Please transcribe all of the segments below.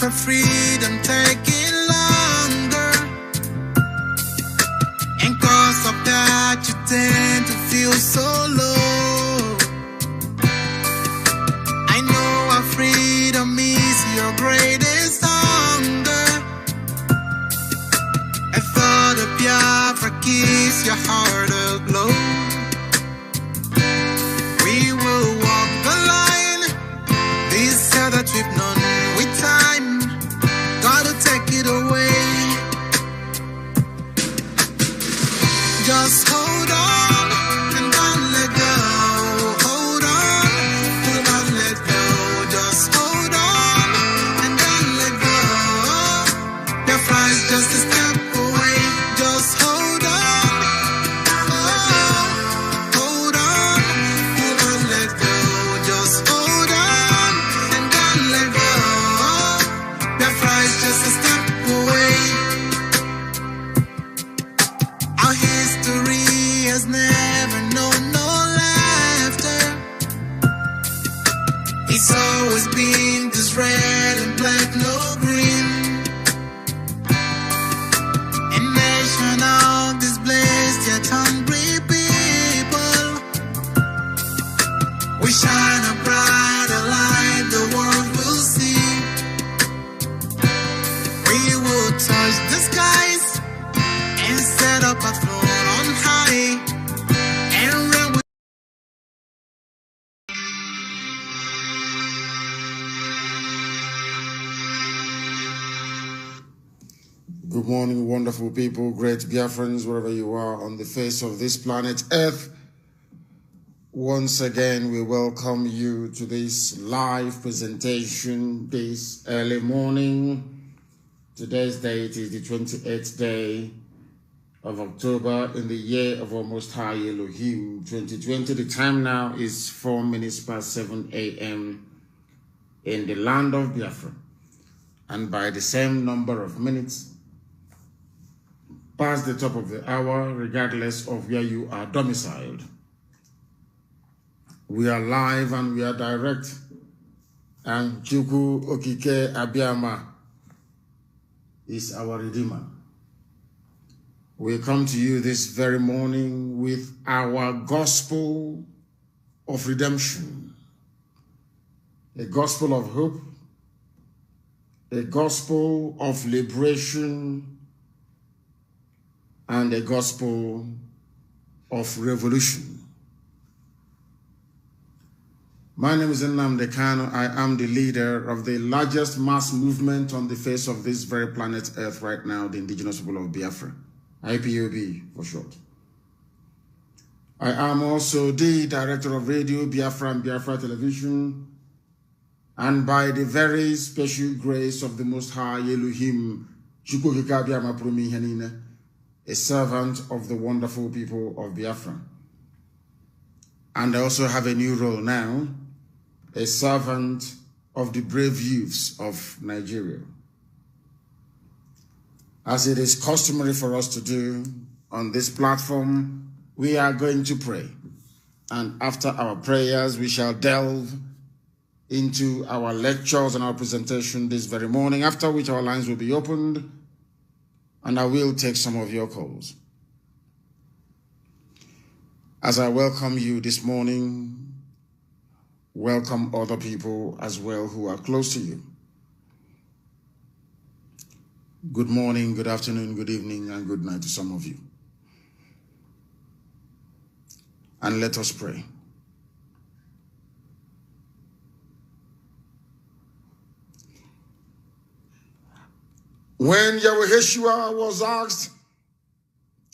of freedom taking longer, and cause of that you tend to feel so low. I know our freedom is your greatest hunger. I thought of Biafra keeps your heart aglow. We will walk the line, this hell that we've known with time. Gotta take it away. Just hold on and don't let go. Hold on, do not let go. Just hold on and don't let go. Your flight's just a step away. Just hold on. Hold on, do not let go. Just hold on and don't let go. Your flight's just a step away. Our history has never known no laughter. It's always been this red and black, no green. A nation of this blessed yet hungry people. We shine a brighter light the world will see. We will touch the skies and set up a throne on high, and reign with. Good morning, wonderful people, great Biafrans, wherever you are on the face of this planet Earth. Once again, we welcome you to this live presentation this early morning. Today's date is the 28th day of October in the year of our Most High Elohim 2020. The time now is 4 minutes past 7 a.m. in the land of Biafra. And by the same number of minutes past the top of the hour, regardless of where you are domiciled, we are live and we are direct. And Chukwu Okike Abiyama is our Redeemer. We come to you this very morning with our gospel of redemption, a gospel of hope, a gospel of liberation, and a gospel of revolution. My name is Nnamdi Kanu. I am the leader of the largest mass movement on the face of this very planet Earth right now, the indigenous people of Biafra, IPOB for short. I am also the director of Radio Biafra and Biafra Television, and by the very special grace of the Most High Elohim, Chukwu Okike Abiyama Purumi Ihe Niile, a servant of the wonderful people of Biafra. And I also have a new role now, a servant of the brave youths of Nigeria. As it is customary for us to do on this platform, we are going to pray. And after our prayers, we shall delve into our lectures and our presentation this very morning, after which our lines will be opened, and I will take some of your calls. As I welcome you this morning, welcome other people as well who are close to you. Good morning, good afternoon, good evening, and good night to some of you. And let us pray. When Yeshua was asked,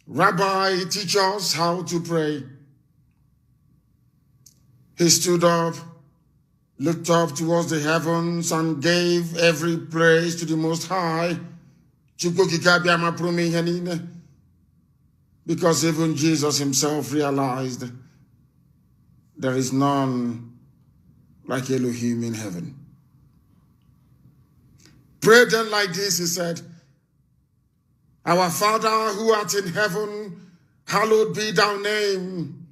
Rabbi, teach us how to pray, he stood up, looked up towards the heavens, and gave every praise to the Most High, because even Jesus himself realized there is none like Elohim in heaven. Pray then like this, he said, Our Father who art in heaven, hallowed be thy name.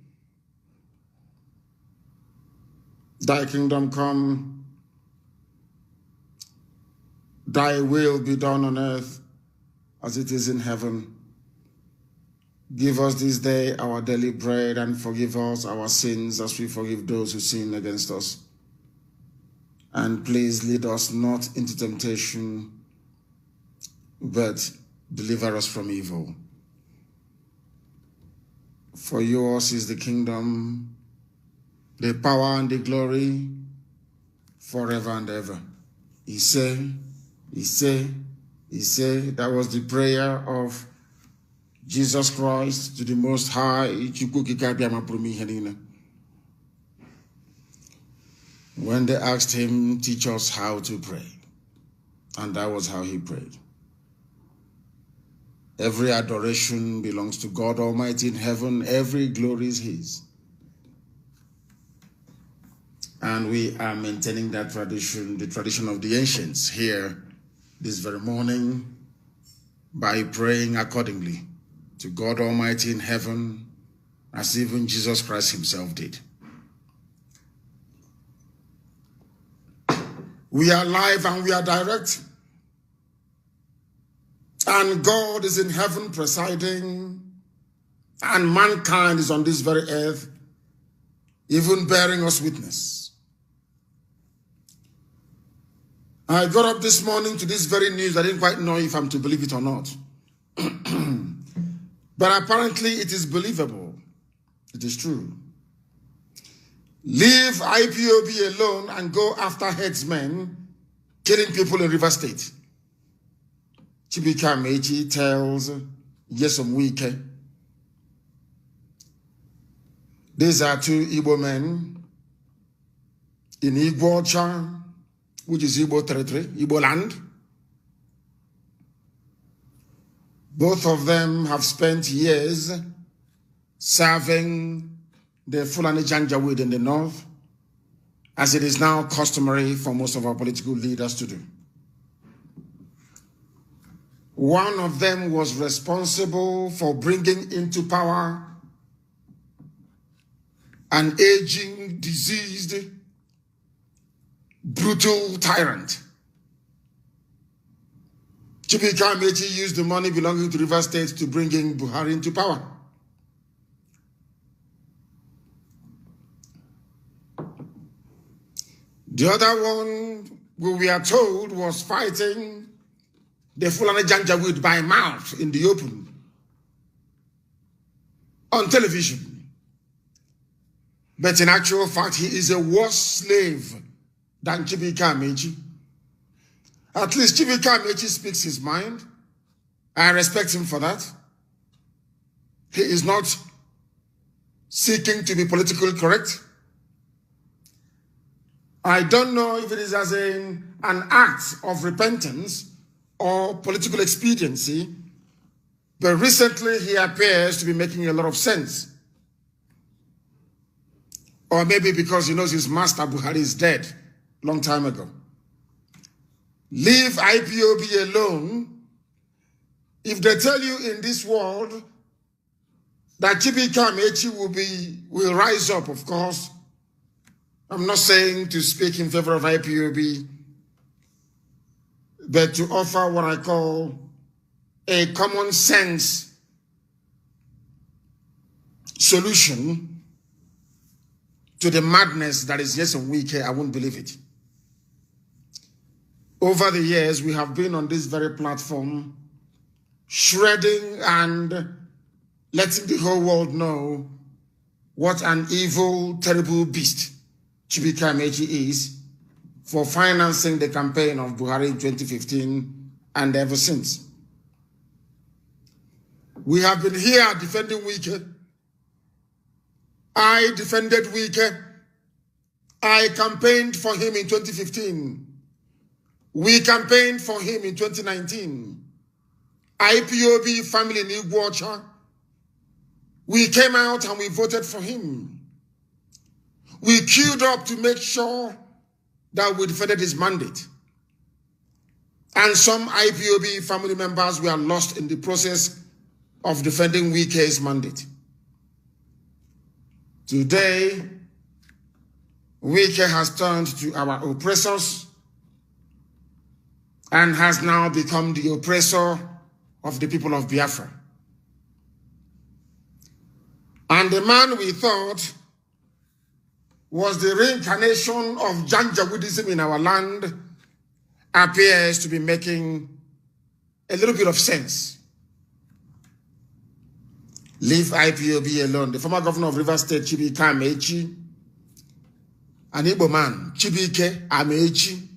Thy kingdom come, Thy will be done on earth as it is in heaven. Give us this day our daily bread, and forgive us our sins as we forgive those who sin against us. And please lead us not into temptation, but deliver us from evil. For yours is the kingdom, the power, and the glory, forever and ever. He said, that was the prayer of Jesus Christ to the Most High. When they asked him, teach us how to pray. And that was how he prayed. Every adoration belongs to God Almighty in heaven. Every glory is his. And we are maintaining that tradition, the tradition of the ancients here this very morning, by praying accordingly to God Almighty in heaven, as even Jesus Christ himself did. We are live and we are direct. And God is in heaven presiding, and mankind is on this very earth, even bearing us witness. I got up this morning to this very news. I didn't quite know if I'm to believe it or not. But apparently it is believable. It is true. Leave IPOB alone and go after headsmen killing people in River State. Chibika Mechi tells Nyesom Wike. These are two Igbo men in Igbocha, which is Igbo territory, Igbo land. Both of them have spent years serving the Fulani Janjaweed in the north, as it is now customary for most of our political leaders to do. One of them was responsible for bringing into power an aging, diseased, brutal tyrant. Chibika Mechi used the money belonging to River State to bring in Buhari into power. The other one, who we are told, was fighting the Fulani Janjaweed by mouth in the open on television. But in actual fact, he is a worse slave than Chibika Mechi. At least Chibika Mechi speaks his mind. I respect him for that. He is not seeking to be politically correct. I don't know if it is as an act of repentance or political expediency, but recently he appears to be making a lot of sense. Or maybe because he knows his master Buhari is dead long time ago. Leave IPOB alone. If they tell you in this world that Chibika Mechi will rise up, of course, I'm not saying to speak in favor of IPOB, but to offer what I call a common sense solution to the madness that is Nyesom Wike. I won't believe it. Over the years, we have been on this very platform shredding and letting the whole world know what an evil, terrible beast Chibika Mechi is for financing the campaign of Buhari in 2015 and ever since. We have been here defending Wike. I defended Wike. I campaigned for him in 2015. We campaigned for him in 2019. IPOB family in Igbocha. We came out and we voted for him. We queued up to make sure that we defended his mandate. And some IPOB family members were lost in the process of defending Wike's mandate. Today, Wike has turned to our oppressors and has now become the oppressor of the people of Biafra. And the man we thought was the reincarnation of Janjaweedism in our land appears to be making a little bit of sense. Leave IPOB alone. The former governor of Rivers State, Chibuike Amaechi, an Igbo man, Chibuike Amaechi,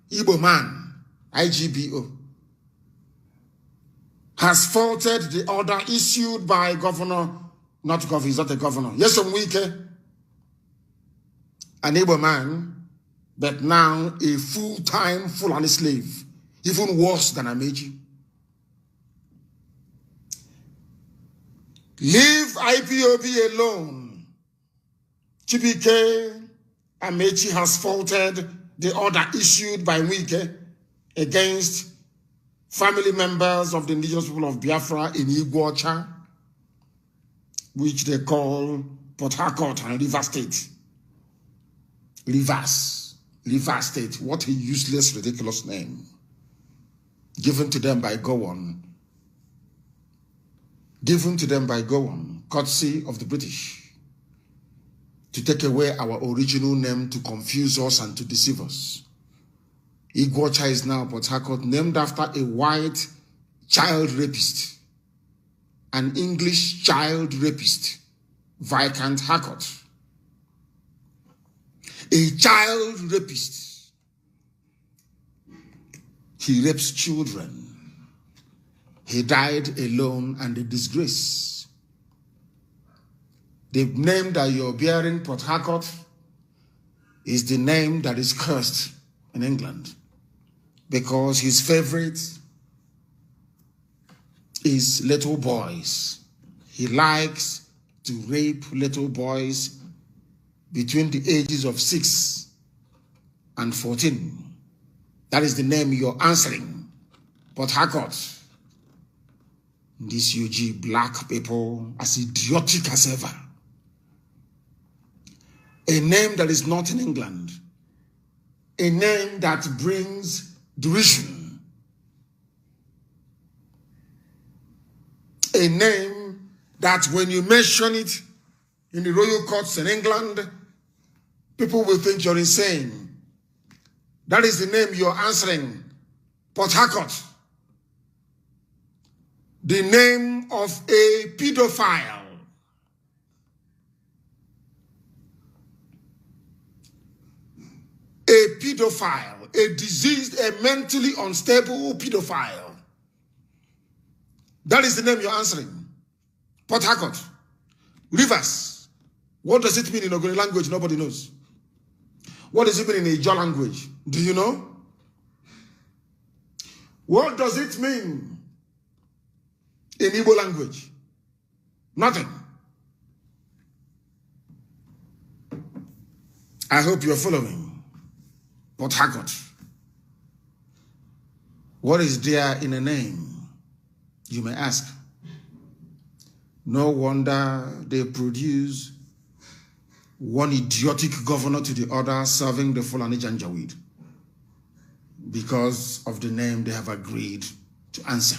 Igbo man, IGBO, has faulted the order issued by governor, not governor, he's not a governor, Nyesom Wike, an Igbo man, but now a full-time Fulani slave, even worse than Amaechi. Leave IPOB alone. Chibuike Amaechi has faulted the order issued by Wike against family members of the indigenous people of Biafra in Iguacha, which they call Port Harcourt and Rivers State. Rivers State. What a useless, ridiculous name. Given to them by Gowon. Given to them by Gowon, courtesy of the British, to take away our original name, to confuse us and to deceive us. Iguacha is now Port Harcourt, named after a white child rapist, an English child rapist, Viscount Harcourt. A child rapist. He rapes children. He died alone and a disgrace. The name that you're bearing, Port Harcourt, is the name that is cursed in England, because his favorite is little boys. He likes to rape little boys between the ages of 6 and 14. That is the name you're answering, Port Harcourt. These UG black people as idiotic as ever. A name that is not in England. A name that brings derision. A name that when you mention it in the royal courts in England, people will think you're insane. That is the name you're answering, Port Harcourt. The name of a pedophile. A pedophile, a diseased, a mentally unstable pedophile. That is the name you're answering. Port Harcourt. Rivers. What does it mean in Ogoni language? Nobody knows. What does it mean in Ijaw language? Do you know? What does it mean in Igbo language? Nothing. I hope you're following. Port Harcourt. What is there in a name? You may ask. No wonder they produce one idiotic governor to the other serving the Fulani Janjaweed, because of the name they have agreed to answer.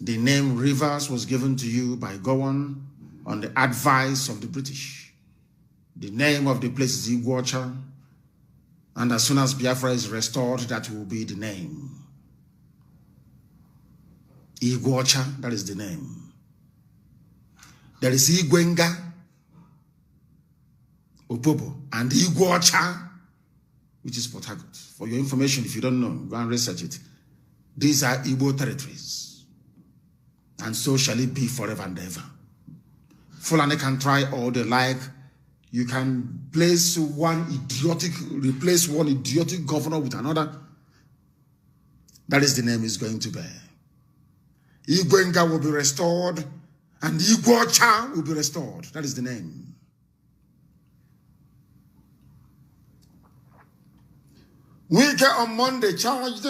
The name Rivers was given to you by Gowon on the advice of the British. The name of the place is Iguacha, and as soon as Biafra is restored, that will be the name. Iguacha, that is the name. There is Igwenga, Opobo, and Iguacha, which is Port Harcourt. For your information, if you don't know, go and research it. These are Igbo territories. And so shall it be forever and ever. Fulani can try all they like. You can replace one idiotic governor with another. That is the name he's going to bear. Igwenga will be restored, and Iguacha will be restored. That is the name. Wike on Monday charged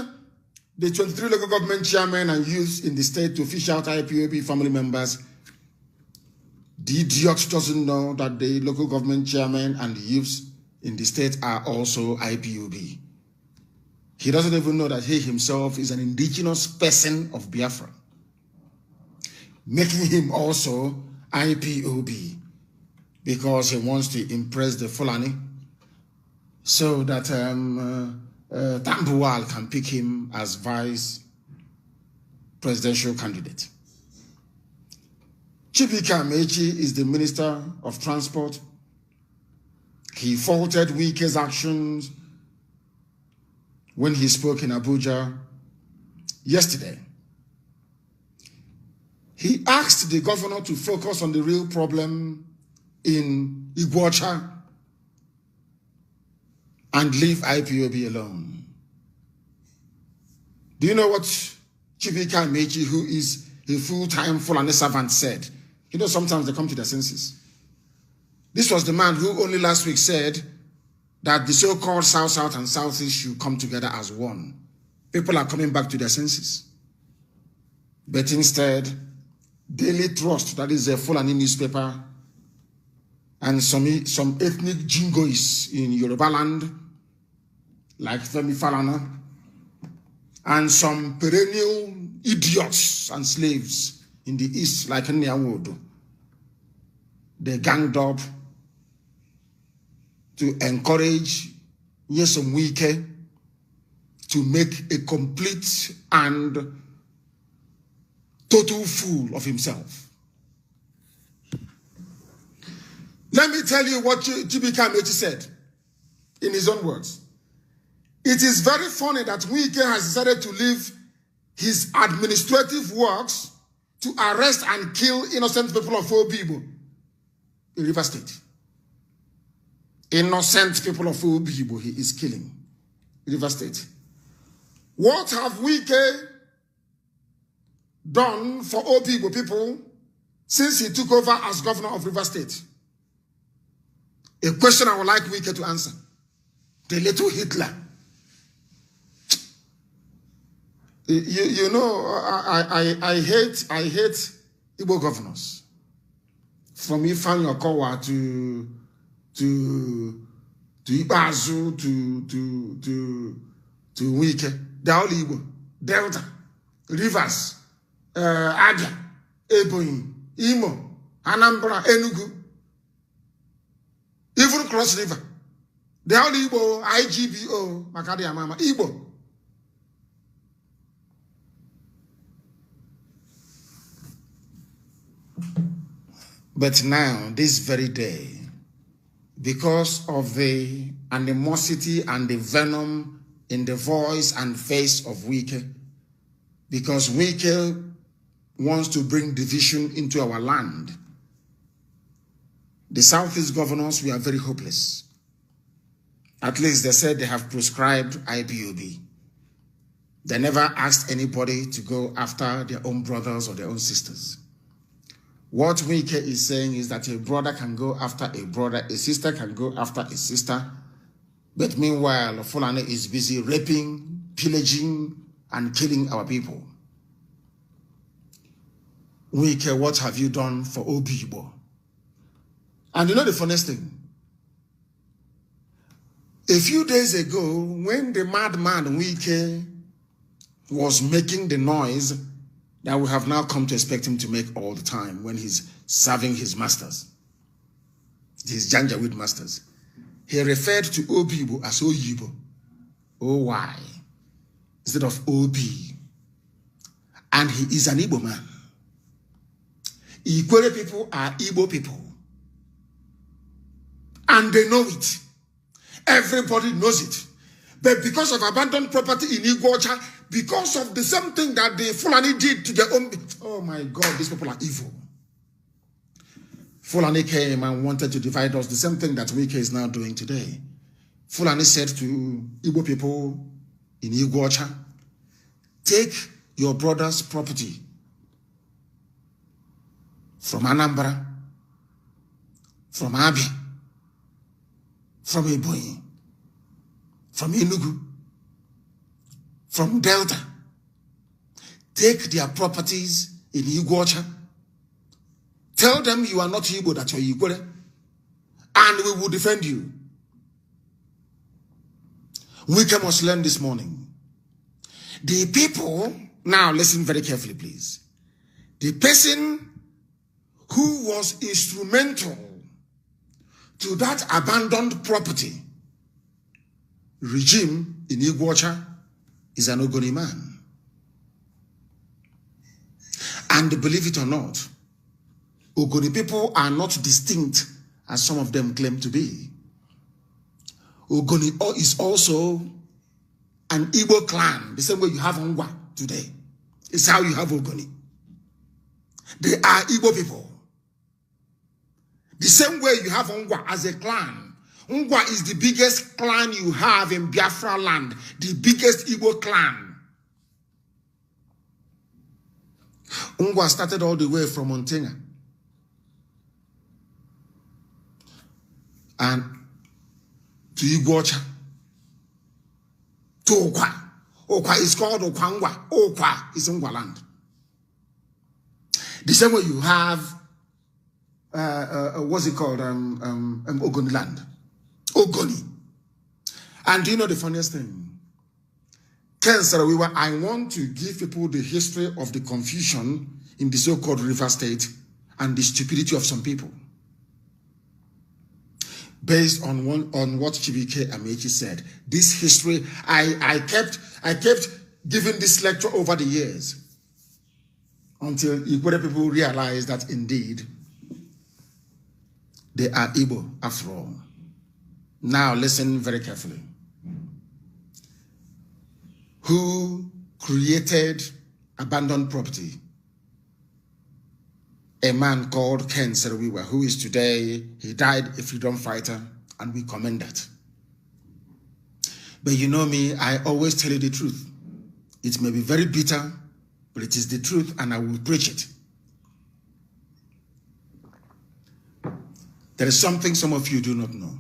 the 23 local government chairmen and youths in the state to fish out IPOB family members. The idiot doesn't know that the local government chairmen and the youths in the state are also IPOB. He doesn't even know that he himself is an indigenous person of Biafra, making him also IPOB because he wants to impress the Fulani so that Tambuwal can pick him as vice presidential candidate. Chibika Amechi is the Minister of Transport. He faulted Wike's actions when he spoke in Abuja yesterday. He asked the governor to focus on the real problem in Iguacha and leave IPOB alone. Do you know what Chibika Amechi, who is a full-time Fulani servant, said? You know, sometimes they come to their senses. This was the man who only last week said that the so-called South-South and South-East should come together as one. People are coming back to their senses. But instead, Daily Trust, that is a Fulani newspaper, and some ethnic jingoists in Yoruba land, like Femi Falana, and some perennial idiots and slaves in the East, like Nyawodo, they ganged up to encourage Nyesom Wike to make a complete and total fool of himself. Let me tell you what Chibika Amechi said in his own words. It is very funny that Wike has decided to leave his administrative works to arrest and kill innocent people of Obibo in River State. Innocent people of Obibo he is killing in River State. What have Wike done for Obibo people since he took over as governor of River State? A question I would like Wike to answer. The little Hitler. You know, I hate Igbo governors. From Ifeanyi Okowa to Ibazu to Wike. They're all Igbo. Delta, Rivers, Abia, Ebonyi, Imo, Anambra, Enugu, even Cross River. They're all Igbo, IGBO, Makadi Amama, Igbo. But now, this very day, because of the animosity and the venom in the voice and face of Wike, because Wike wants to bring division into our land, the Southeast governors were very hopeless. At least they said they have proscribed IPOB. They never asked anybody to go after their own brothers or their own sisters. What Wike is saying is that a brother can go after a brother, a sister can go after a sister, but meanwhile, Fulani is busy raping, pillaging, and killing our people. Wike, what have you done for Obibo? And you know the funniest thing? A few days ago, when the madman Wike was making the noise that we have now come to expect him to make all the time when he's serving his masters, his Janjaweed masters, he referred to Obibo as Oyibo, O-Y, instead of O-B. And he is an Igbo man. Ikwere people are Igbo people. And they know it. Everybody knows it. But because of abandoned property in Iguacha, because of the same thing that the Fulani did to their own... Oh my God, these people are evil. Fulani came and wanted to divide us, the same thing that Wike is now doing today. Fulani said to Igbo people in Iguacha, take your brother's property from Anambra, from Abia, from Ebonyi, from Enugu, from Delta. Take their properties in Iguacha. Tell them you are not Igbo, that you're Igbo, and we will defend you. Wike must learn this morning The people, now listen very carefully, please. The person who was instrumental to that abandoned property regime in Iguacha is an Ogoni man. And believe it or not, Ogoni people are not distinct as some of them claim to be. Ogoni is also an Igbo clan, the same way you have Ngwa today. It's how you have Ogoni. They are Igbo people. The same way you have Ngwa as a clan. Ngwa is the biggest clan you have in Biafra land, the biggest Igbo clan. Ngwa started all the way from Montana. And to Iguacha. To Okwa. Okwa is called Okwangwa. Okwa is Ngwa land. The same way you have, what's it called, Ogoni land. Ogoni. And do you know the funniest thing? Ken Saro-Wiwa, I want to give people the history of the confusion in the so-called River State and the stupidity of some people. Based on what Chibike Amechi said. This history, I kept giving this lecture over the years until Igbo people realized that indeed they are Igbo after all. Now listen very carefully. Who created abandoned property? A man called Ken Saro-Wiwa, who is today, he died a freedom fighter, and we commend that. But you know me, I always tell you the truth. It may be very bitter, but it is the truth, and I will preach it. There is something some of you do not know.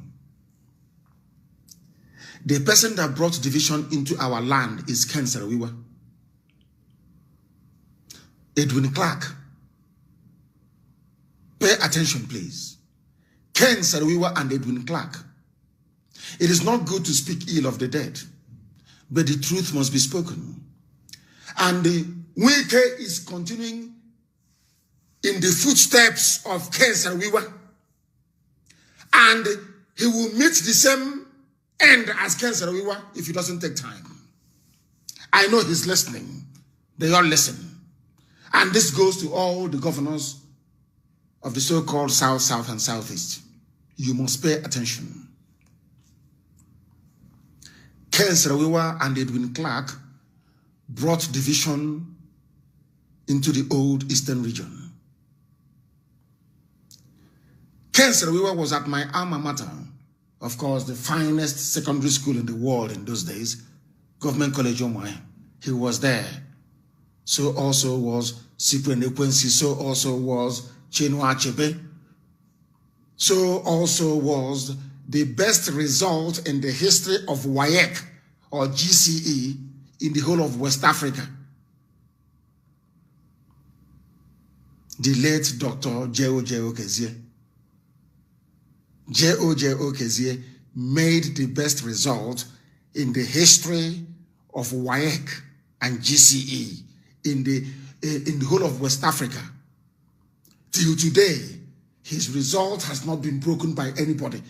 The person that brought division into our land is Ken Saro-Wiwa. Edwin Clark. Pay attention, please. Ken Saro-Wiwa and Edwin Clark. It is not good to speak ill of the dead, but the truth must be spoken. And Wike is continuing in the footsteps of Ken Saro-Wiwa, and he will meet the same end as Ken Saro-Wiwa if he doesn't take time. I know he's listening. They all listen. And this goes to all the governors of the so-called South, South, and Southeast. You must pay attention. Ken Saro-Wiwa and Edwin Clark brought division into the old Eastern region. Ken Saro-Wiwa was at my alma mater, of course, the finest secondary school in the world in those days, Government College Omai. He was there. So also was Cyprian Ekwensi, so also was Chinua Achebe. So also was the best result in the history of WAEC or GCE in the whole of West Africa. The late Dr. J.O.J. Okezie. J.O.J. Okezie made the best result in the history of WAEC and GCE in the whole of West Africa. Till today, his result has not been broken by anybody.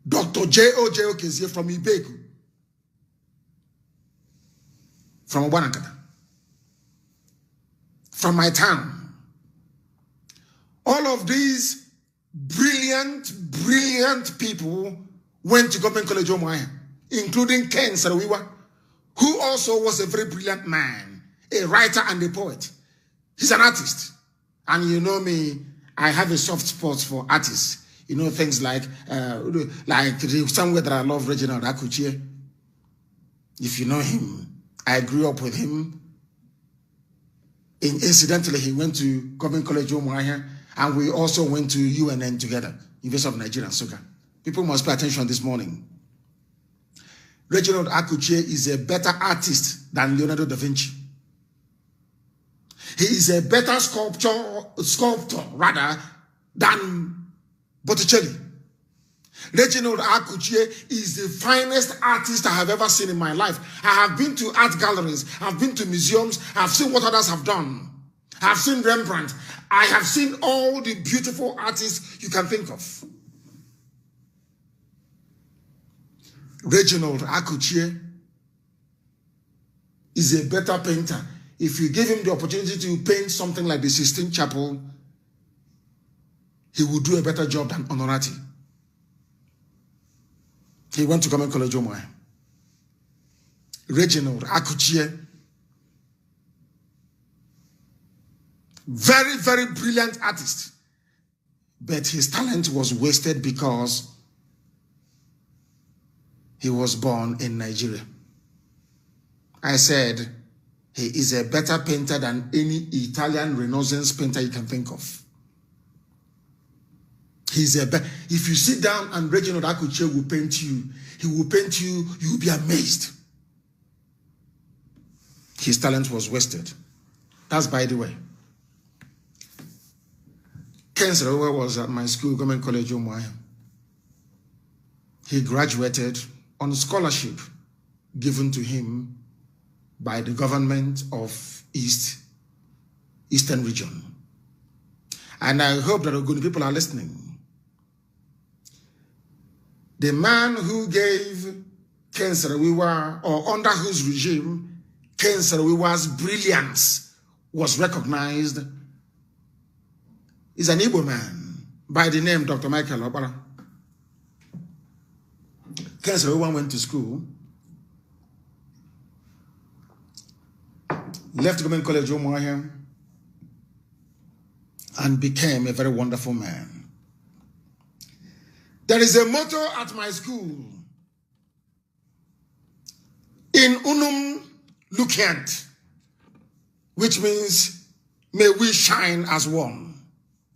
Dr. J.O.J. Okezie from Ibeku, from Obanakata, from my town. All of these brilliant people went to Government College Omaya, including Ken Saro-Wiwa, who also was a very brilliant man, a writer and a poet. He's an artist. And you know me, I have a soft spot for artists. You know, things like somewhere that I love, Reginald Akuchie. If you know him, I grew up with him. Incidentally, he went to Government College Omaya, and we also went to UNN together, University of Nigeria, Nsukka. People must pay attention this morning. Reginald Akuchie is a better artist than Leonardo da Vinci. He is a better sculptor rather than Botticelli. Reginald Akuchie is the finest artist I have ever seen in my life. I have been to art galleries, I've been to museums, I've seen what others have done. I've seen Rembrandt. I have seen all the beautiful artists you can think of. Reginald Akuchie is a better painter. If you give him the opportunity to paint something like the Sistine Chapel, he will do a better job than Honorati. He went to Government College Umuahia. Reginald Akuchie, very, very brilliant artist, but his talent was wasted because he was born in Nigeria. I said he is a better painter than any Italian Renaissance painter you can think of. If you sit down and Reginald Akuchie will paint you, he will paint you, you will be amazed. His talent was wasted. That's by the way. Ken Saro-Wiwa was at my school, Government College Umuahia. He graduated on a scholarship given to him by the government of Eastern Region. And I hope that Ogoni people are listening. The man who gave Ken Saro-Wiwa, or under whose regime Ken Saro-Wiwa's brilliance was recognized, is an Igbo man by the name Dr. Michael Opara. Ken Saro-Wiwa went to school, left Government College Umuahia, and became a very wonderful man. There is a motto at my school: in unum lucent, which means may we shine as one.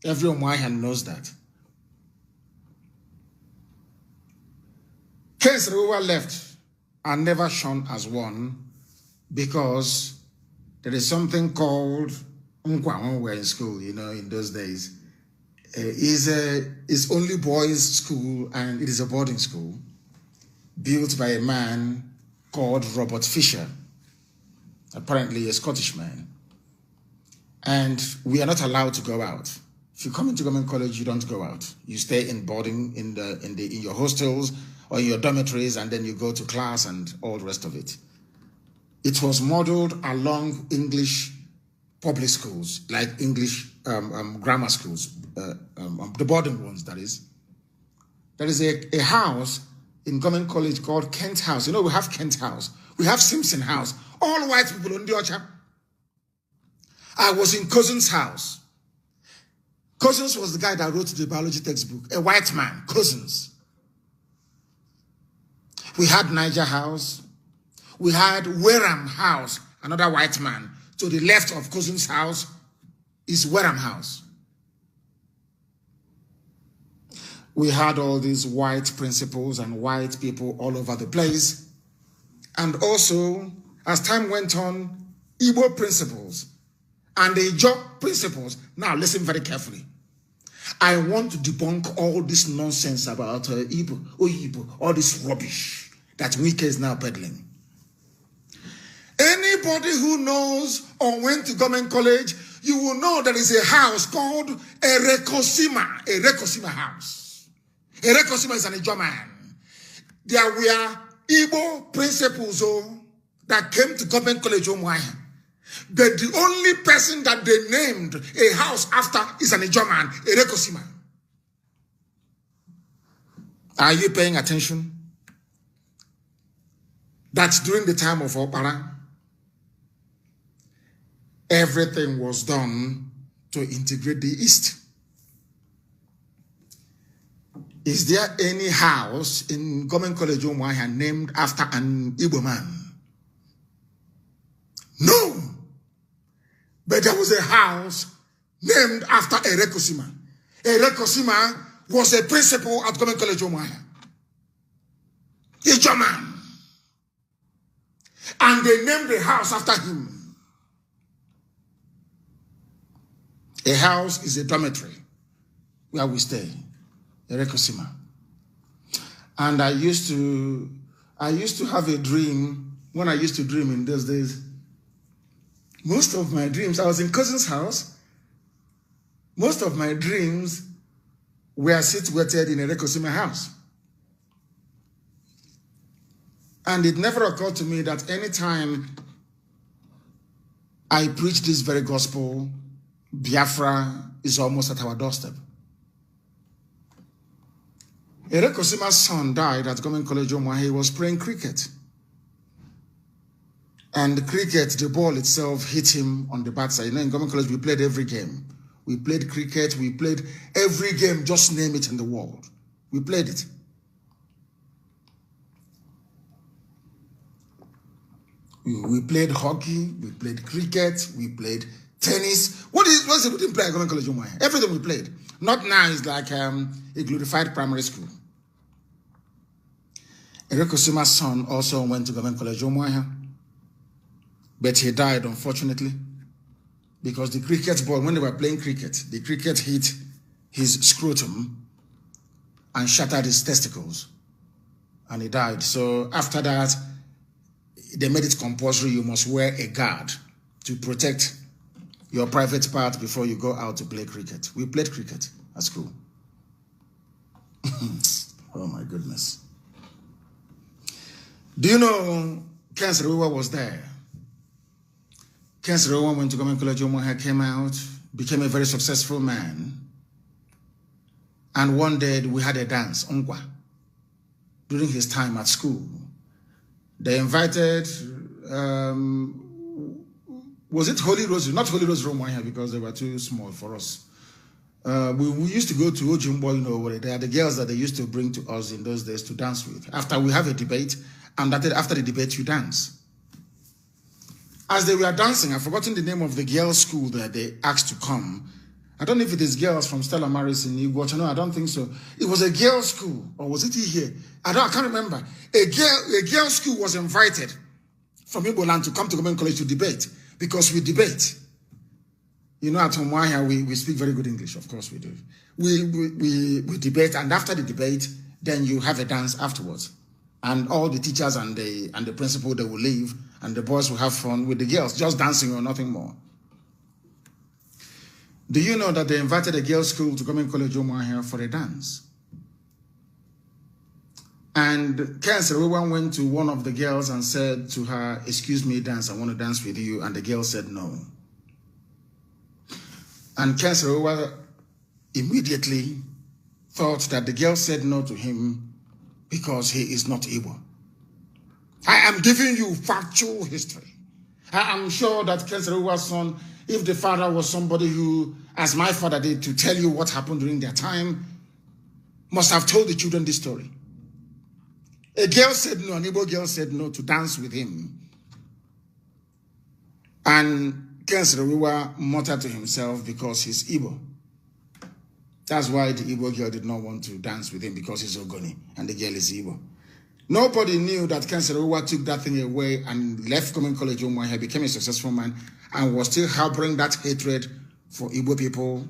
Every Umuahian knows that. Ken Saro-Wiwa left and never shone as one because there is something called Nkwa when we were in school, you know, in those days. It's only boys' school, and it is a boarding school built by a man called Robert Fisher, apparently a Scottish man. And we are not allowed to go out. If you come into Government College, you don't go out. You stay in boarding in your hostels or in your dormitories, and then you go to class and all the rest of it. It was modeled along English public schools, like English grammar schools, the boarding ones, that is. There is a house in Government College called Kent House. You know, we have Kent House. We have Simpson House. All white people on the Ocha. I was in Cousin's house. Cousins was the guy that wrote the biology textbook, a white man, Cousins. We had Niger House. We had Wareham House, another white man. To the left of Cousins' house is Wareham House. We had all these white principals and white people all over the place. And also, as time went on, Igbo principals and the Ijaw principals. Now listen very carefully. I want to debunk all this nonsense about Igbo, all this rubbish that Wike is now peddling. Anybody who knows or went to Government College, you will know there is a house called Erekosima House. Erekosima is an Ijaw man. There were Igbo principals that came to Government College Umuahia. But the only person that they named a house after is an Ijaw man, Erekosima. Are you paying attention? That's during the time of Opara. Everything was done to integrate the East. Is there any house in Government College Umuahia named after an Igbo man? No. But there was a house named after Erekosima. Erekosima was a principal at Government College Umuahia. Ijaw man. And they named the house after him. A house is a dormitory where we stay. Erekosima. And I used to have a dream. When I used to dream in those days, most of my dreams, I was in cousin's house. Most of my dreams were situated in a Rekosima house. And it never occurred to me that anytime I preach this very gospel, Biafra is almost at our doorstep. Erekosima's son died at Government College Umuahia. He was playing cricket. And the cricket, the ball itself hit him on the backside. You know, in Government College, we played every game. We played cricket, we played every game, just name it in the world. We played it. We played hockey, we played cricket, we played tennis. What's it we didn't play at Government College Umuahia? Everything we played. Not now, it's like a glorified primary school. Erekosima's son also went to Government College Umuahia, but he died, unfortunately, because the cricket ball, when they were playing cricket, the cricket hit his scrotum and shattered his testicles, and he died. So after that, they made it compulsory. You must wear a guard to protect your private part before you go out to play cricket. We played cricket at school. Oh my goodness. Do you know Ken Saro-Wiwa was there? Ken Saro-Wiwa went to Government College Umuahia, came out, became a very successful man. And one day we had a dance, Ongwa, during his time at school. They invited, was it Holy Rose? Not Holy Rose Umuahia because they were too small for us. We used to go to Ojumbo, you know, they are the girls that they used to bring to us in those days to dance with. After we have a debate, and after the debate, you dance. As they were dancing, I've forgotten the name of the girls' school that they asked to come. I don't know if it is girls from Stella Maris in Iguacha. No, I don't think so. It was a girls' school, or was it here? I can't remember. A girls' school was invited from Igboland to come to Government College to debate, because we debate. You know, at Umuahia, we speak very good English. Of course we do. We debate, and after the debate, then you have a dance afterwards. And all the teachers and the principal, they will leave, and the boys will have fun with the girls, just dancing or nothing more. Do you know that they invited a girls' school to Government College Umuahia for a dance? And Ken Saro-Wiwa went to one of the girls and said to her, "Excuse me, dance, I want to dance with you." And the girl said no. And Ken Saro-Wiwa immediately thought that the girl said no to him because he is not Igbo. I am giving you factual history. I am sure that Ken Saro-Wiwa's son, if the father was somebody who, as my father did, to tell you what happened during their time, must have told the children this story. A girl said no, an Igbo girl said no to dance with him. And Ken Saro-Wiwa muttered to himself because he's Igbo. That's why the Igbo girl did not want to dance with him, because he's Ogoni and the girl is Igbo. Nobody knew that Ken Saro-Wiwa took that thing away and left Government College Umuahia, became a successful man, and was still harboring that hatred for Igbo people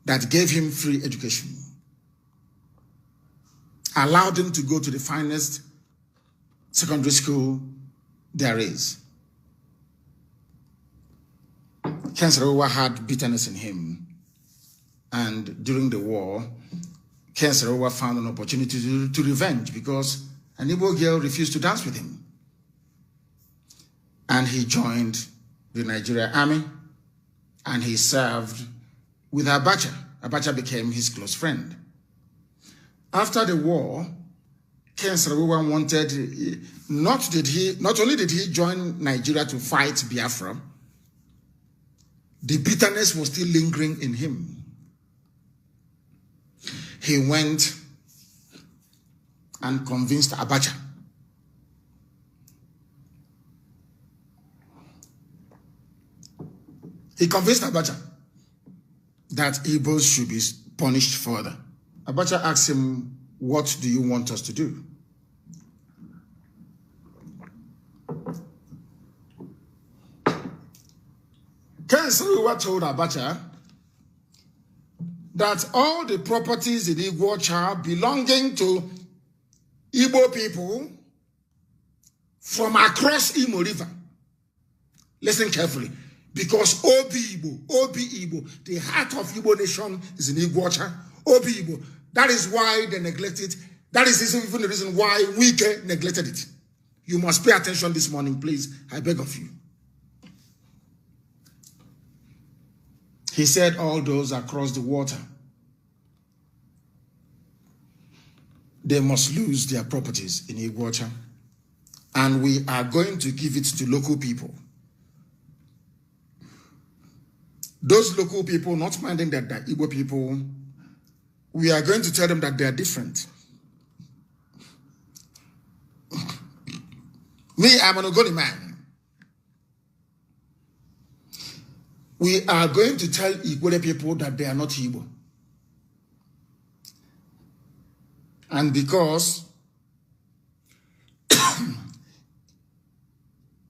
that gave him free education. Allowed him to go to the finest secondary school there is. Ken Saro-Wiwa had bitterness in him. And during the war, Ken Saro-Wiwa found an opportunity to revenge, because an Igbo girl refused to dance with him. And he joined the Nigerian army, and he served with Abacha. Abacha became his close friend. After the war, Ken Saro-Wiwa wanted, not only did he join Nigeria to fight Biafra, the bitterness was still lingering in him. He went and convinced Abacha that Igbos should be punished further. Abacha asked him, "What do you want us to do?" Ken Saro-Wiwa told Abacha that all the properties in Iguacha belonging to Igbo people from across Imo River. Listen carefully. Because Obi Igbo, the heart of Igbo nation is in Iguacha. Obi Igbo. That is why they neglected. That is even the reason why Wike neglected it. You must pay attention this morning, please. I beg of you. He said all those across the water, they must lose their properties in Iguacha. And we are going to give it to local people. Those local people, not minding that they're Igbo people, we are going to tell them that they are different. Me, I'm an Ogoni man. We are going to tell Igbo people that they are not Igbo. And because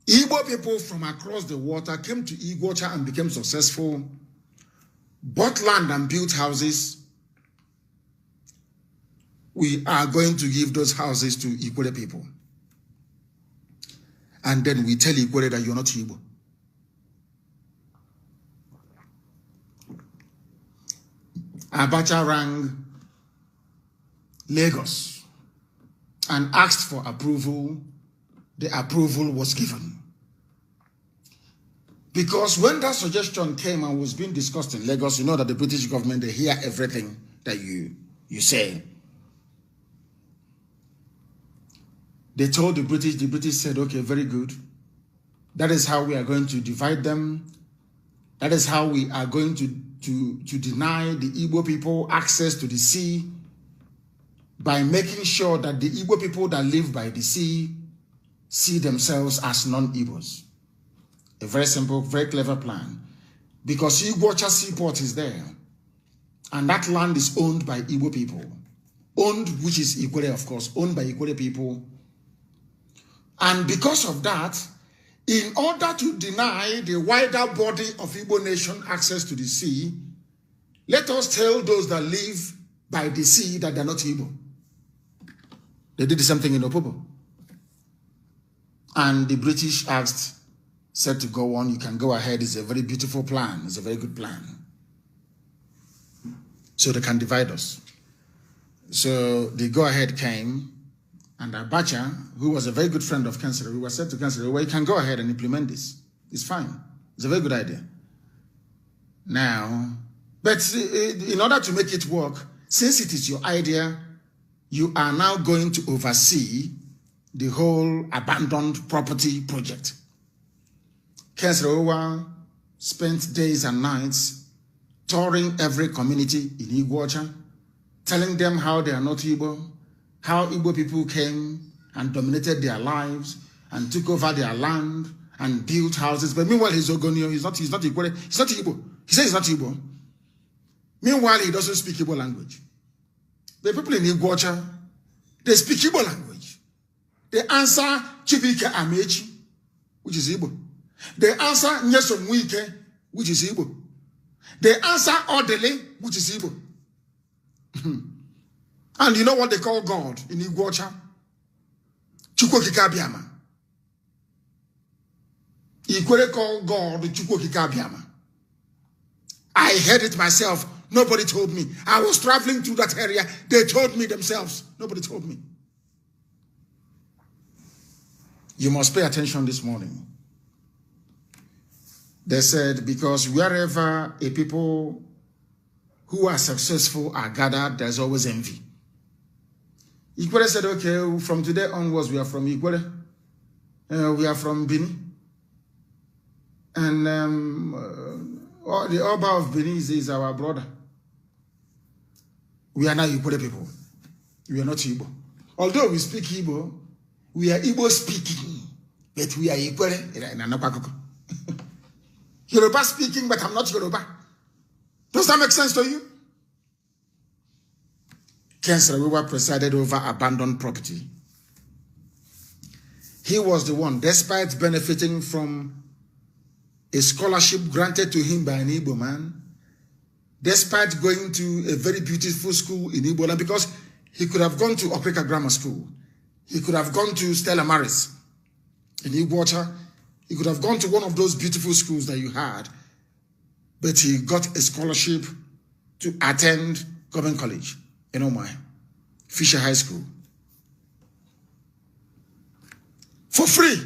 Igbo people from across the water came to Iguacha and became successful, bought land and built houses, we are going to give those houses to Igbo people. And then we tell Igbo that you're not Igbo. Abacha rang Lagos and asked for approval. The approval was given. Because when that suggestion came and was being discussed in Lagos, you know that the British government, they hear everything that you say. They told the British said, okay, very good. That is how we are going to divide them. That is how we are going to deny the Igbo people access to the sea by making sure that the Igbo people that live by the sea see themselves as non-Igbos. A very simple, very clever plan. Because Iguacha Seaport is there. And that land is owned by Igbo people. Owned, which is Ikwere, of course, owned by Ikwere people. And because of that, in order to deny the wider body of Igbo nation access to the sea, let us tell those that live by the sea that they're not Igbo. They did the same thing in Opobo. And the British said to go on, you can go ahead. It's a very beautiful plan. It's a very good plan. So they can divide us. So the go-ahead came, and Abacha, who was a very good friend of Kansere, we were said to Kansere, well, you can go ahead and implement this. It's fine. It's a very good idea. Now, but in order to make it work, since it is your idea, you are now going to oversee the whole abandoned property project. Kansere spent days and nights touring every community in Iguacha, telling them how they are not Igbo, how Igbo people came and dominated their lives and took over their land and built houses. But meanwhile, he's Ogonio, he's not Igbo, he's not Igbo. He says he's not Igbo. Meanwhile, he doesn't speak Igbo language. The people in Iguacha, they speak Igbo language. They answer Chibike Amechi, which is Igbo. They answer Nyesom Wike, which is Igbo. They answer Odele, which is Igbo. And you know what they call God in Iguacha? Chukwokikabiama. Ikwere call God Chukwokikabiama. I heard it myself. Nobody told me. I was traveling through that area. They told me themselves. Nobody told me. You must pay attention this morning. They said, because wherever a people who are successful are gathered, there's always envy. Ikwere said, okay, from today onwards, we are from Ikwere. We are from Bini. And the Oba of Bini is our brother. We are not Ikwere people. We are not Igbo. Although we speak Igbo, we are Igbo speaking, but we are Ikwere. Yoruba speaking, but I'm not Yoruba. Does that make sense to you? Kansere Wiwa presided over abandoned property. He was the one, despite benefiting from a scholarship granted to him by an Igbo man, despite going to a very beautiful school in Igbo land, because he could have gone to Opeka Grammar School. He could have gone to Stella Maris in Iguacha. He could have gone to one of those beautiful schools that you had, but he got a scholarship to attend Government College in Omai, Fisher High School, for free.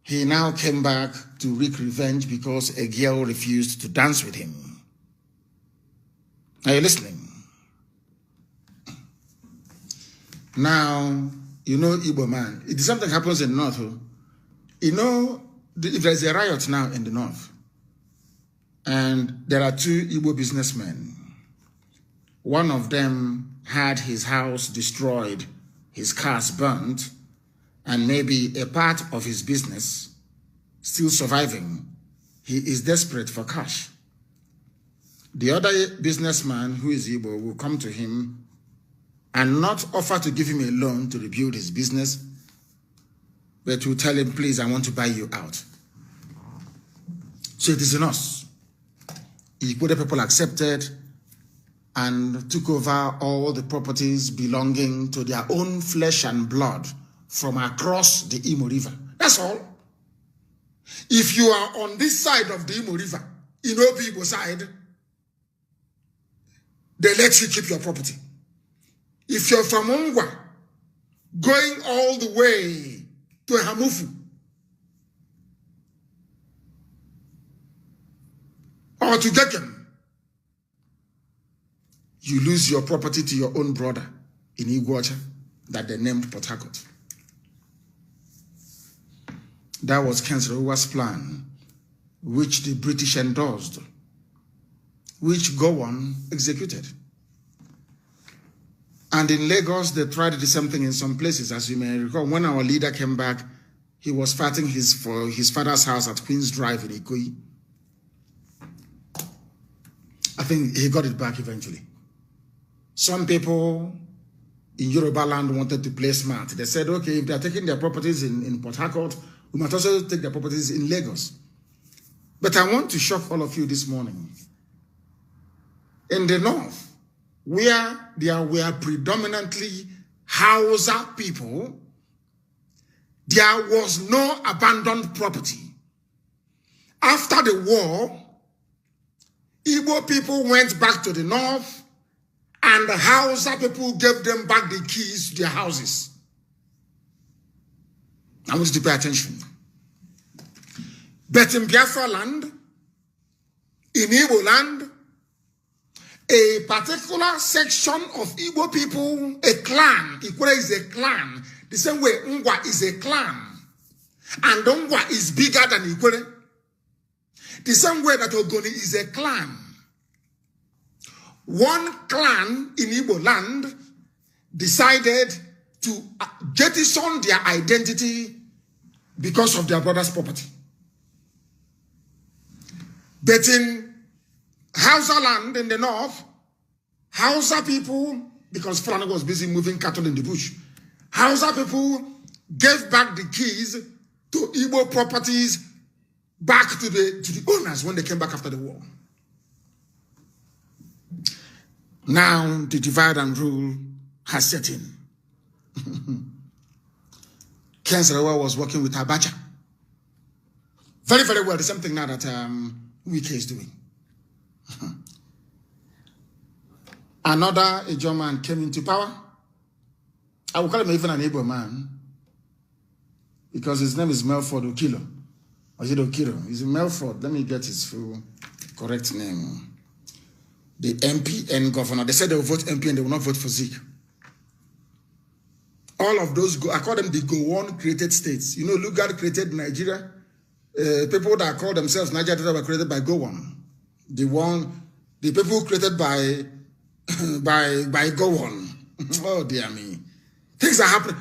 He now came back to wreak revenge because a girl refused to dance with him. Are you listening? Now, you know Igbo man. If something happens in the north, you know, if there's a riot now in the north, and there are two Igbo businessmen, one of them had his house destroyed, his cars burnt, and maybe a part of his business still surviving. He is desperate for cash. The other businessman, who is Igbo, will come to him and not offer to give him a loan to rebuild his business, but to tell him, please, I want to buy you out. So it is in us. Igbo people accepted and took over all the properties belonging to their own flesh and blood from across the Imo River. That's all. If you are on this side of the Imo River, in Obi Igbo side, they let you keep your property. If you're from Ongwa, going all the way to Hamufu, or to Gekem, you lose your property to your own brother in Iguacha that they named Port Harcourt. That was Ken Saro-Wiwa's plan, which the British endorsed, which Gowon executed. And in Lagos, they tried the same thing in some places. As you may recall, when our leader came back, he was fighting for his father's house at Queen's Drive in Ikoyi. I think he got it back eventually. Some people in Yoruba land wanted to play smart. They said, okay, if they're taking their properties in Port Harcourt, we must also take their properties in Lagos. But I want to shock all of you this morning. In the north, where there were predominantly Hausa people, there was no abandoned property. After the war, Igbo people went back to the north, and the Hausa people gave them back the keys to their houses. I want you to pay attention. But in Biafra land, in Igbo land, a particular section of Igbo people, a clan, Ikwere is a clan, the same way Ngwa is a clan, and Ngwa is bigger than Ikwere, the same way that Ogoni is a clan. One clan in Igbo land decided to jettison their identity because of their brother's property. But in Hausa land in the north, Hausa people, because Fulani was busy moving cattle in the bush, Hausa people gave back the keys to Igbo properties back to the owners when they came back after the war. Now the divide and rule has set in. Ken Saro-Wiwa was working with Abacha. Very, very well. The same thing now that Wike is doing. Another Ijaw man came into power. I will call him even an Igbo man because his name is Melford Okilo. Or is it Okiro? He's Melford. Let me get his full correct name. The MPN governor. They said they will vote MP and they will not vote for Zeke. All of those, I call them the Gowon created states. You know, Lugard created Nigeria. People that call themselves Nigeria were created by Gowon. The people created by Gowon. Oh dear me. Things are happening.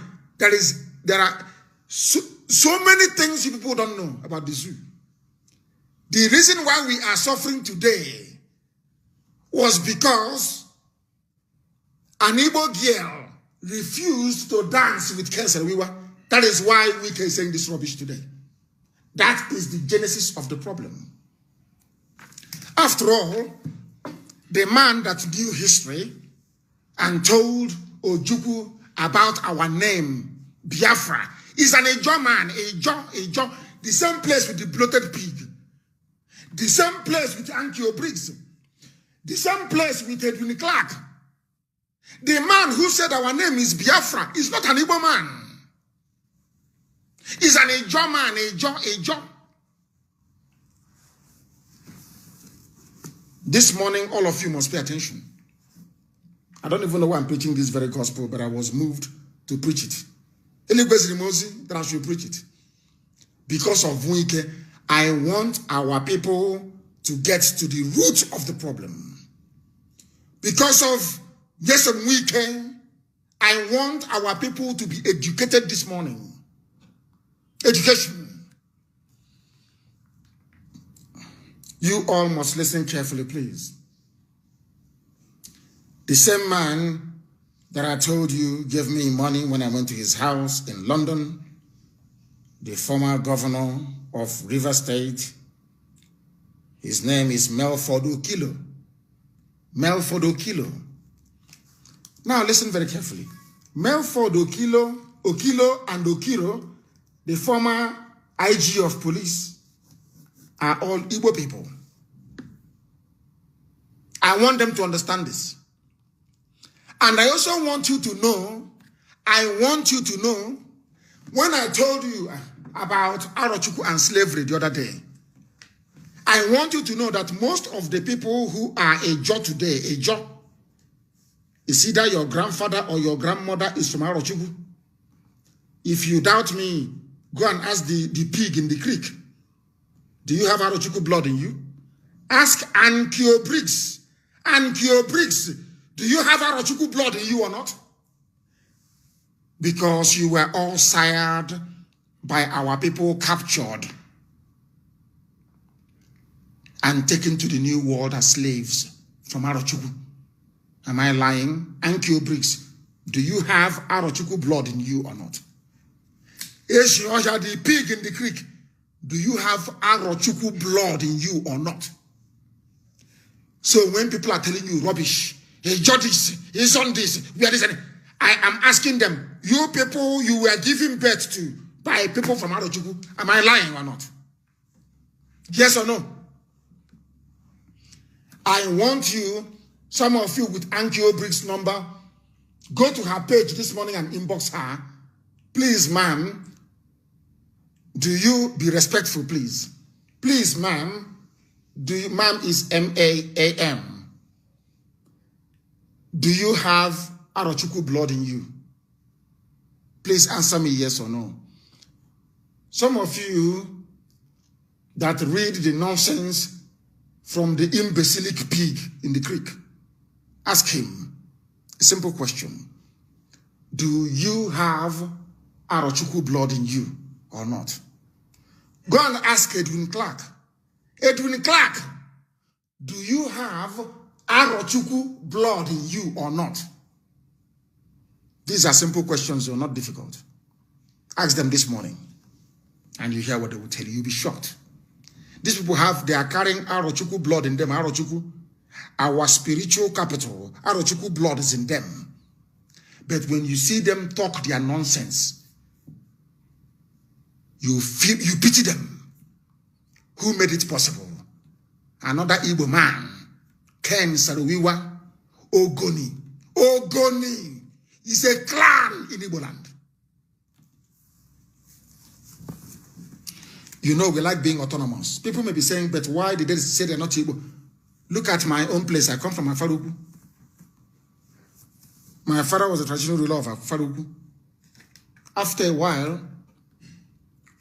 There are so many things you people don't know about the zoo. The reason why we are suffering today was because an Igbo girl refused to dance with Ken Saro-Wiwa. That is why we can say this rubbish today. That is the genesis of the problem. After all, the man that knew history and told Ojukwu about our name, Biafra. He's an Ejo man, Ejo. The same place with the bloated pig. The same place with Ankyo Briggs. The same place with Edwin Clark. The man who said our name is Biafra is not an Igbo man. He's an Ejo man, Ejo. This morning, all of you must pay attention. I don't even know why I'm preaching this very gospel, but I was moved to preach it. That I should preach it. Because of Wike, I want our people to get to the root of the problem. Because of Nyesom Wike, I want our people to be educated this morning. Education. You all must listen carefully, please. The same man that I told you gave me money when I went to his house in London, the former governor of River State, his name is Melford Okilo. Melford Okilo. Now listen very carefully. Melford Okilo and Okiro, the former IG of police, are all Igbo people. I want them to understand this. And I also want you to know, when I told you about Arochukwu and slavery the other day, I want you to know that most of the people who are Ejo today, Ejo, is either your grandfather or your grandmother is from Arochukwu. If you doubt me, go and ask the pig in the creek. Do you have Arochukwu blood in you? Ask Ankyo Briggs. Ankyo Briggs, do you have Arochukwu blood in you or not? Because you were all sired by our people, captured and taken to the new world as slaves from Arochukwu. Am I lying? Ankyo Briggs, do you have Arochukwu blood in you or not? Eshioja, the pig in the creek, do you have Arochukwu blood in you or not? So when people are telling you rubbish, hey, Judges, he's on this, we are this, I am asking them, you people you were giving birth to by people from Arochukwu, am I lying or not? Yes or no? I want you, some of you with Ankyo Briggs' number, go to her page this morning and inbox her. Please, ma'am, do you be respectful, please? Please, ma'am, ma'am is M-A-A-M. Do you have Arochukwu blood in you? Please answer me yes or no. Some of you that read the nonsense from the imbecilic pig in the creek, ask him a simple question. Do you have Arochukwu blood in you or not? Go and ask Edwin Clark. Edwin Clark, do you have Arochukwu blood in you or not? These are simple questions, they're not difficult. Ask them this morning, and you hear what they will tell you. You'll be shocked. These people they are carrying Arochukwu blood in them. Arochukwu, our spiritual capital, Arochukwu blood is in them. But when you see them talk their nonsense, you pity them. Who made it possible? Another Igbo man, Ken Saruwiwa, Ogoni. Ogoni is a clan in Igbo land. You know, we like being autonomous. People may be saying, but why did they say they're not Igbo? Look at my own place. I come from Afaruku. My father was a traditional ruler of Afaruku. After a while,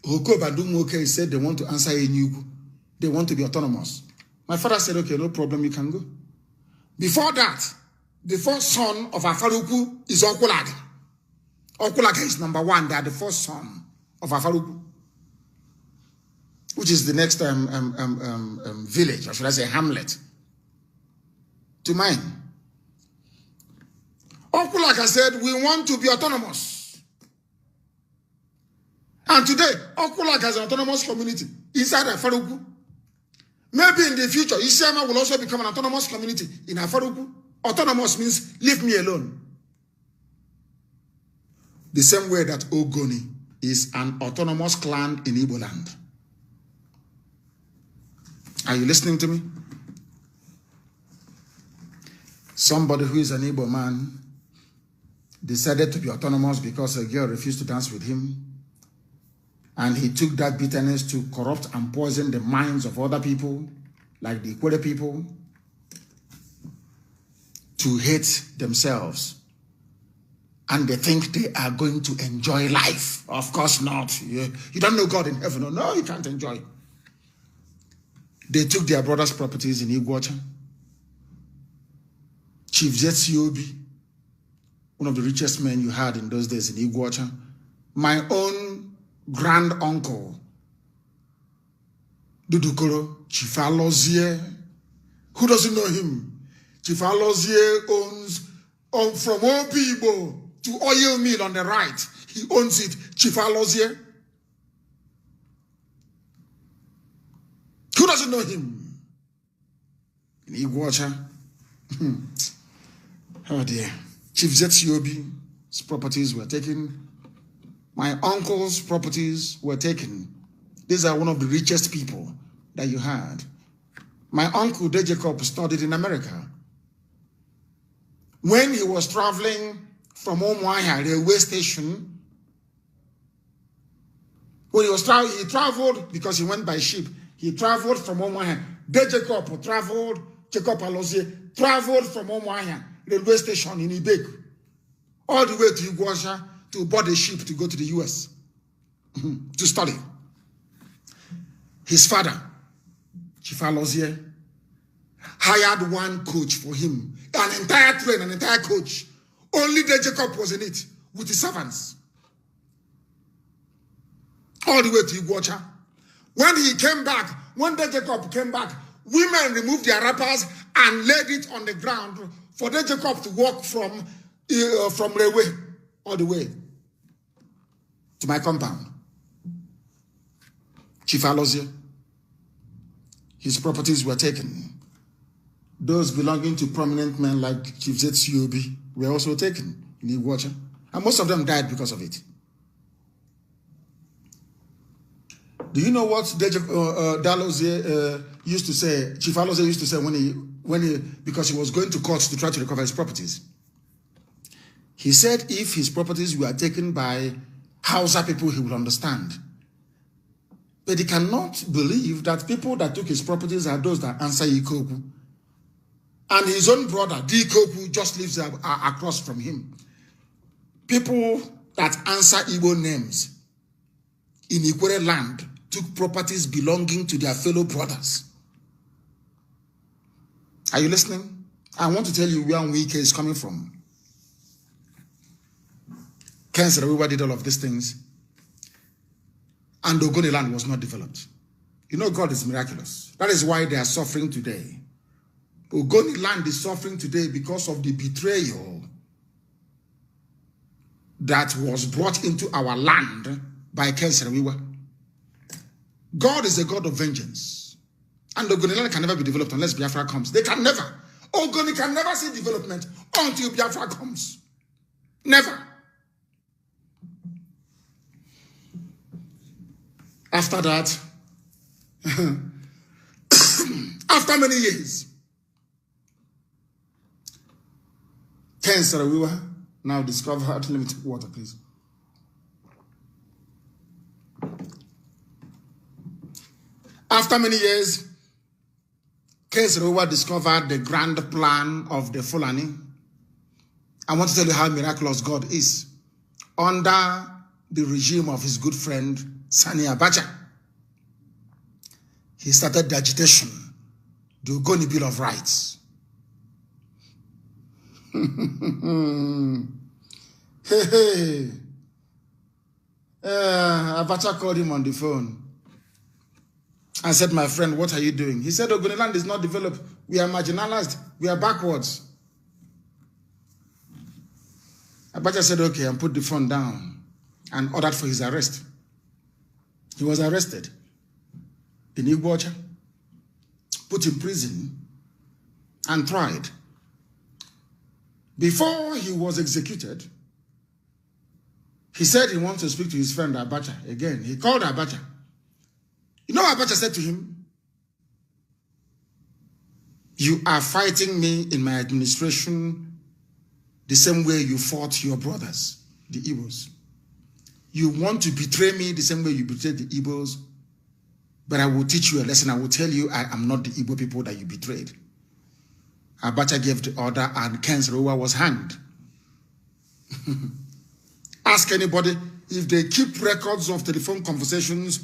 Oko Badumuoke said they want to answer Enugu. They want to be autonomous. My father said, okay, no problem, you can go. Before that, the first son of Afaruku is Okulaga. Okulaga is number one. They are the first son of Afaruku, which is the next village, or should I say hamlet, to mine. Okulaga said, we want to be autonomous. And today, Okulaga has an autonomous community inside Afaruku. Maybe in the future, Isiama will also become an autonomous community in Afaruku. Autonomous means leave me alone. The same way that Ogoni is an autonomous clan in Igbo land. Are you listening to me? Somebody who is an Igbo man decided to be autonomous because a girl refused to dance with him. And he took that bitterness to corrupt and poison the minds of other people, like the Ikwere people, to hate themselves. And they think they are going to enjoy life. Of course not. You don't know God in heaven. No, you can't enjoy. They took their brother's properties in Iguacha. Chief Zetsiobi, one of the richest men you had in those days in Iguacha. My own grand uncle, Dudukoro, Chief Alozie. Who doesn't know him? Chief Alozie owns from Obibo to oil mill on the right. He owns it. Chief Alozie. Who doesn't know him? In Iguacha. Oh dear. Chief Zetsiobi's properties were taken. My uncle's properties were taken. These are one of the richest people that you had. My uncle, De Jacob, studied in America. When he was traveling from Omuahia railway station, when he traveled because he went by ship. He traveled from Omuahia. De Jacob traveled, Jacob Alozie traveled from Omuahia railway station in Ibek, all the way to Iguacha to board a ship to go to the US to study. His father, Chief Alozie, hired one coach for him, an entire train, an entire coach. Only De Jacob was in it with his servants. All the way to Iguacha. When he came back, when De Jacob came back, women removed their wrappers and laid it on the ground for De Jacob to walk from railway all the way to my compound. Chief Alozie, his properties were taken. Those belonging to prominent men like Chief Zetsiobi were also taken in Iguacha. And most of them died because of it. Do you know what Dalozie used to say? Chief Alozie used to say because he was going to court to try to recover his properties. He said if his properties were taken by Hausa people, he would understand. But he cannot believe that people that took his properties are those that answer Ikoku. And his own brother, Dikoku, just lives across from him. People that answer Igbo names in Ikwere land took properties belonging to their fellow brothers. Are you listening? I want to tell you where Nwike is coming from. Ken Saro-Wiwa did all of these things, and Ogoni land was not developed. You know, God is miraculous. That is why they are suffering today. Ogoni land is suffering today because of the betrayal that was brought into our land by Ken Saro-Wiwa. God is a God of vengeance. And Ogoni land can never be developed unless Biafra comes. They can never. Ogoni can never see development until Biafra comes. Never. After that, after many years, Ken Saro-Wiwa now discovered, let me take water, please. After many years, Ken Saro-Wiwa discovered the grand plan of the Fulani. I want to tell you how miraculous God is. Under the regime of his good friend, Sani Abacha, he started the agitation, the Ogoni Bill of Rights. Abacha called him on the phone and said, my friend, what are you doing? He said, Ogoni land is not developed. We are marginalized. We are backwards. Abacha said, okay, and put the phone down and ordered for his arrest. He was arrested in Iguacha, put in prison, and tried. Before he was executed, He said he wants to speak to his friend Abacha. Again, he called Abacha. You know what Abacha said to him? You are fighting me in my administration the same way you fought your brothers, the Igbos. You want to betray me the same way you betrayed the Igbos, but I will teach you a lesson. I will tell you I am not the Igbo people that you betrayed. Abacha gave the order and Ken Saro-Wiwa was hanged. Ask anybody if they keep records of telephone conversations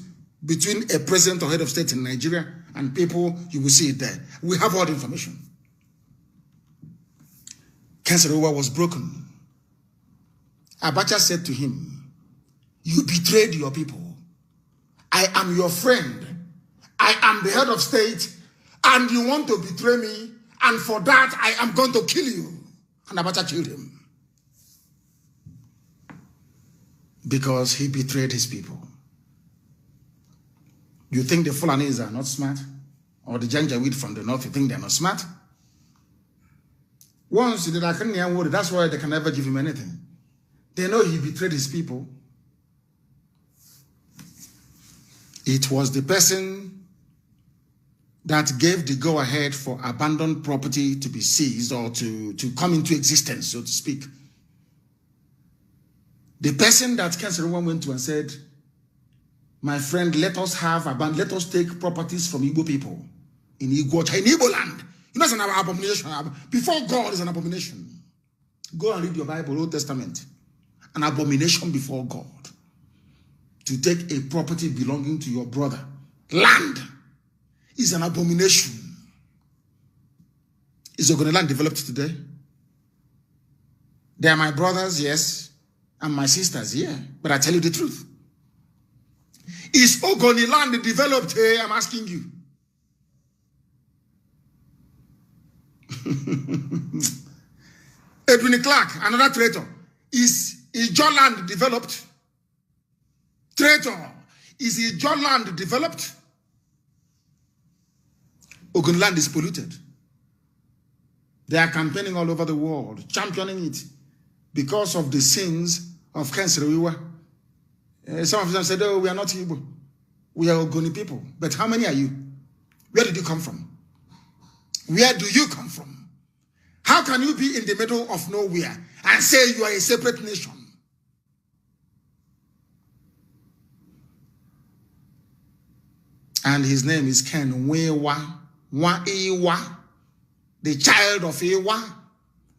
between a president or head of state in Nigeria and people, you will see it there. We have all the information. Ken Saro-Wiwa was broken. Abacha said to him, you betrayed your people. I am your friend. I am the head of state, and you want to betray me, and for that I am going to kill you. And Abacha killed him. Because he betrayed his people. You think the Fulanis are not smart? Or the Janjaweed from the north, you think they're not smart? Once the Akanian word, that's why they can never give him anything. They know he betrayed his people. It was the person that gave the go-ahead for abandoned property to be seized or to come into existence, so to speak. The person that Ken Saro-Wiwa went to and said, my friend, let us take properties from Igbo people in Igbo land. You know, it's an abomination. Before God is an abomination. Go and read your Bible, Old Testament. An abomination before God. To take a property belonging to your brother. Land is an abomination. Is Ogoni land developed today? They are my brothers, yes. And my sisters, yeah. But I tell you the truth. Is Ogoni land developed here? I'm asking you. Edwin Clark, another traitor. Is your land developed? Traitor. Is your land developed? Ogoni land is polluted. They are campaigning all over the world, championing it because of the sins of Ken Saro-Wiwa. Some of them said, oh, we are not Igbo. We are Ogoni people. But how many are you? Where did you come from? Where do you come from? How can you be in the middle of nowhere and say you are a separate nation? And his name is Ken Wewa. Wa-Ewa. The child of Ewa.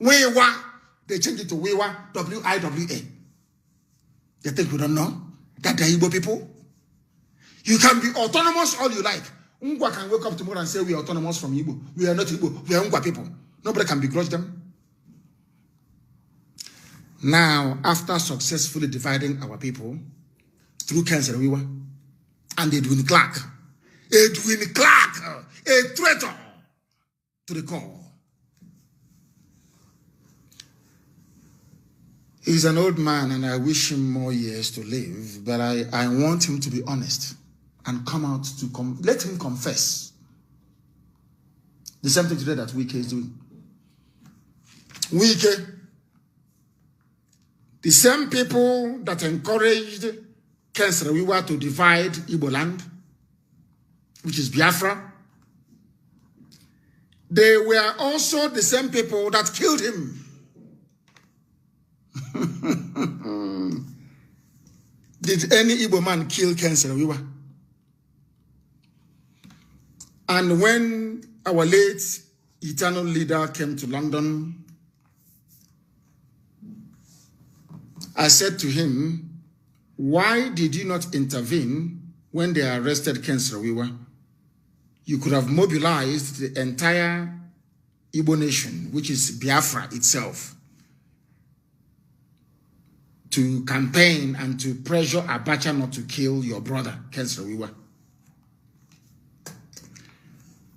Wewa. They changed it to Wewa. W-I-W-A. They think we don't know that they're Igbo people. You can be autonomous all you like. Ungwa can wake up tomorrow and say we are autonomous from Igbo. We are not Igbo. We are Ungwa people. Nobody can begrudge them. Now, after successfully dividing our people through Ken Saro-Wiwa and Edwin Clark, a traitor to the core. He's an old man and I wish him more years to live, but I want him to be honest and come out to let him confess. The same thing today that Wike is doing. Wike, the same people that encouraged Ken Saro-Wiwa to divide Igbo land, which is Biafra, they were also the same people that killed him. Did any Igbo man kill Ken Saro-Wiwa? And when our late eternal leader came to London, I said to him, why did you not intervene when they arrested Ken Saro-Wiwa? You could have mobilized the entire Igbo nation, which is Biafra itself, to campaign and to pressure Abacha not to kill your brother, Ken Saro-Wiwa.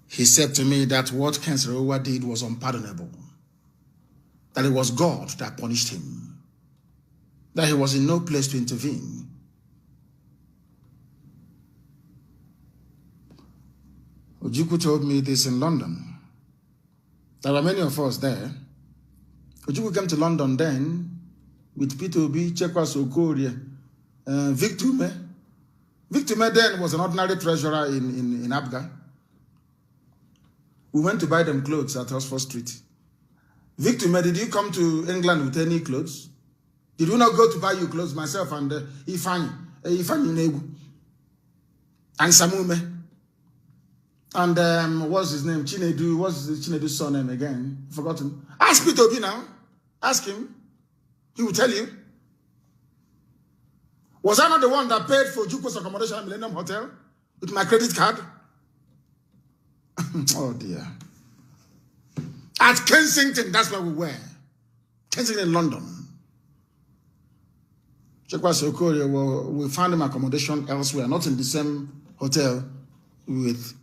He said to me that what Ken Saro-Wiwa did was unpardonable. That it was God that punished him. That he was in no place to intervene. Ojukwu told me this in London. There were many of us there. Ojukwu came to London then with Peter Obi, Chekwas Okorie, Victor Me. Victor Me then was an ordinary treasurer in Abga. We went to buy them clothes at Oxford Street. Victor Me, did you come to England with any clothes? Did we not go to buy you clothes, myself and Ifani Negu, and Samume? And what's his name? Chinedu. What's Chinedu's surname again? Forgotten. Ask Peter Obi now. Ask him. He will tell you. Was I not the one that paid for Juko's accommodation at Millennium Hotel with my credit card? Oh dear. At Kensington, that's where we were. Kensington, London. Chekwas Okorie, well, we found him accommodation elsewhere, not in the same hotel with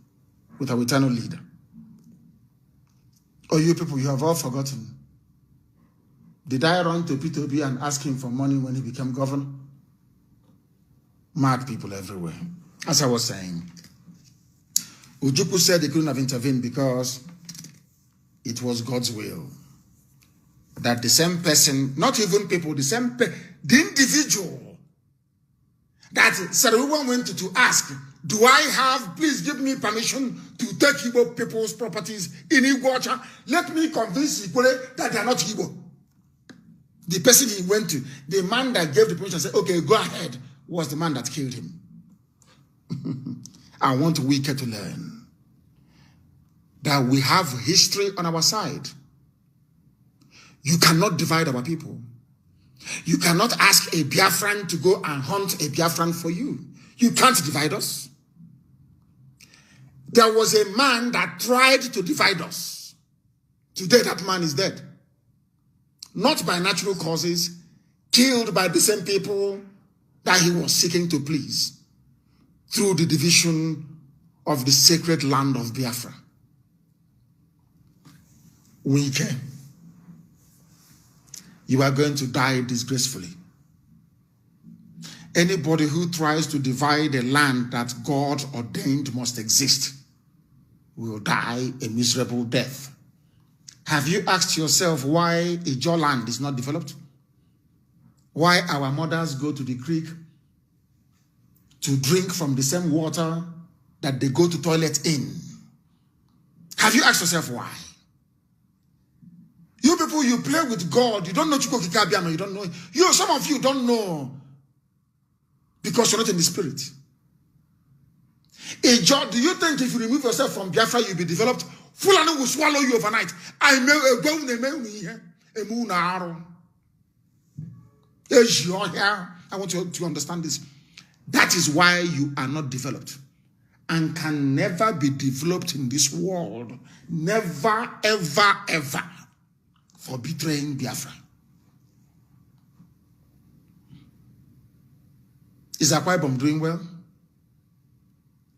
our eternal leader. Oh, you people, you have all forgotten. Did I run to Peter Obi and ask him for money when he became governor? Mad people everywhere. As I was saying, Ojukwu said he couldn't have intervened because it was God's will. That the same person, not even people, the individual that Sarawiwa went to ask, do I have, please give me permission to take Igbo people's properties in Iguacha? Let me convince Igbo that they are not Igbo. The person he went to, the man that gave the permission said, okay, go ahead, was the man that killed him. I want Wike to learn that we have history on our side. You cannot divide our people. You cannot ask a Biafran to go and hunt a Biafran for you. You can't divide us. There was a man that tried to divide us. Today that man is dead. Not by natural causes, killed by the same people that he was seeking to please through the division of the sacred land of Biafra. Wike, you are going to die disgracefully. Anybody who tries to divide a land that God ordained must exist will die a miserable death. Have you asked yourself why Ijaw land is not developed? Why our mothers go to the creek to drink from the same water that they go to toilet in? Have you asked yourself why? You people, you play with God. You don't know Chukwu Okike Abiama. You don't know. Some of you don't know because you're not in the spirit. Ijaw, do you think if you remove yourself from Biafra, you'll be developed? Fulani will swallow you overnight. I want you to understand this. That is why you are not developed and can never be developed in this world. Never, ever, ever, for betraying Biafra. Is Akwa Ibom doing well?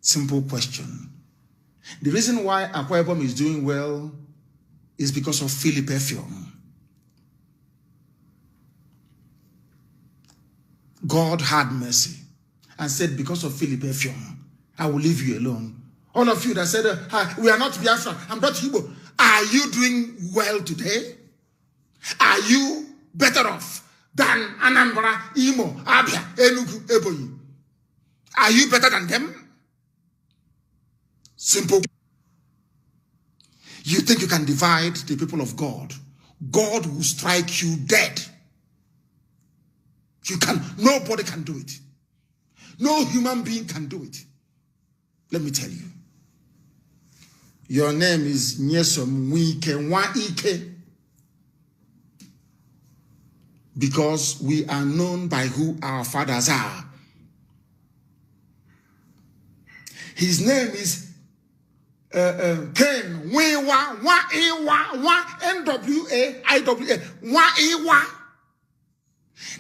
Simple question. The reason why Akwa Ibom is doing well is because of Philip Effiong. God had mercy and said, because of Philip Effiong, I will leave you alone. All of you that said, we are not Biafra, I'm not Igbo. Are you doing well today? Are you better off than Anambra, Imo, Abia, Enugu, Ebonyi? Are you better than them? Simple. You think you can divide the people of God? God will strike you dead. You can. Nobody can do it. No human being can do it. Let me tell you. Your name is Nyesom Wike Waike. Because we are known by who our fathers are. His name is Ken Wewa Wa Ewa Wa NWA IWA Wa Ewa.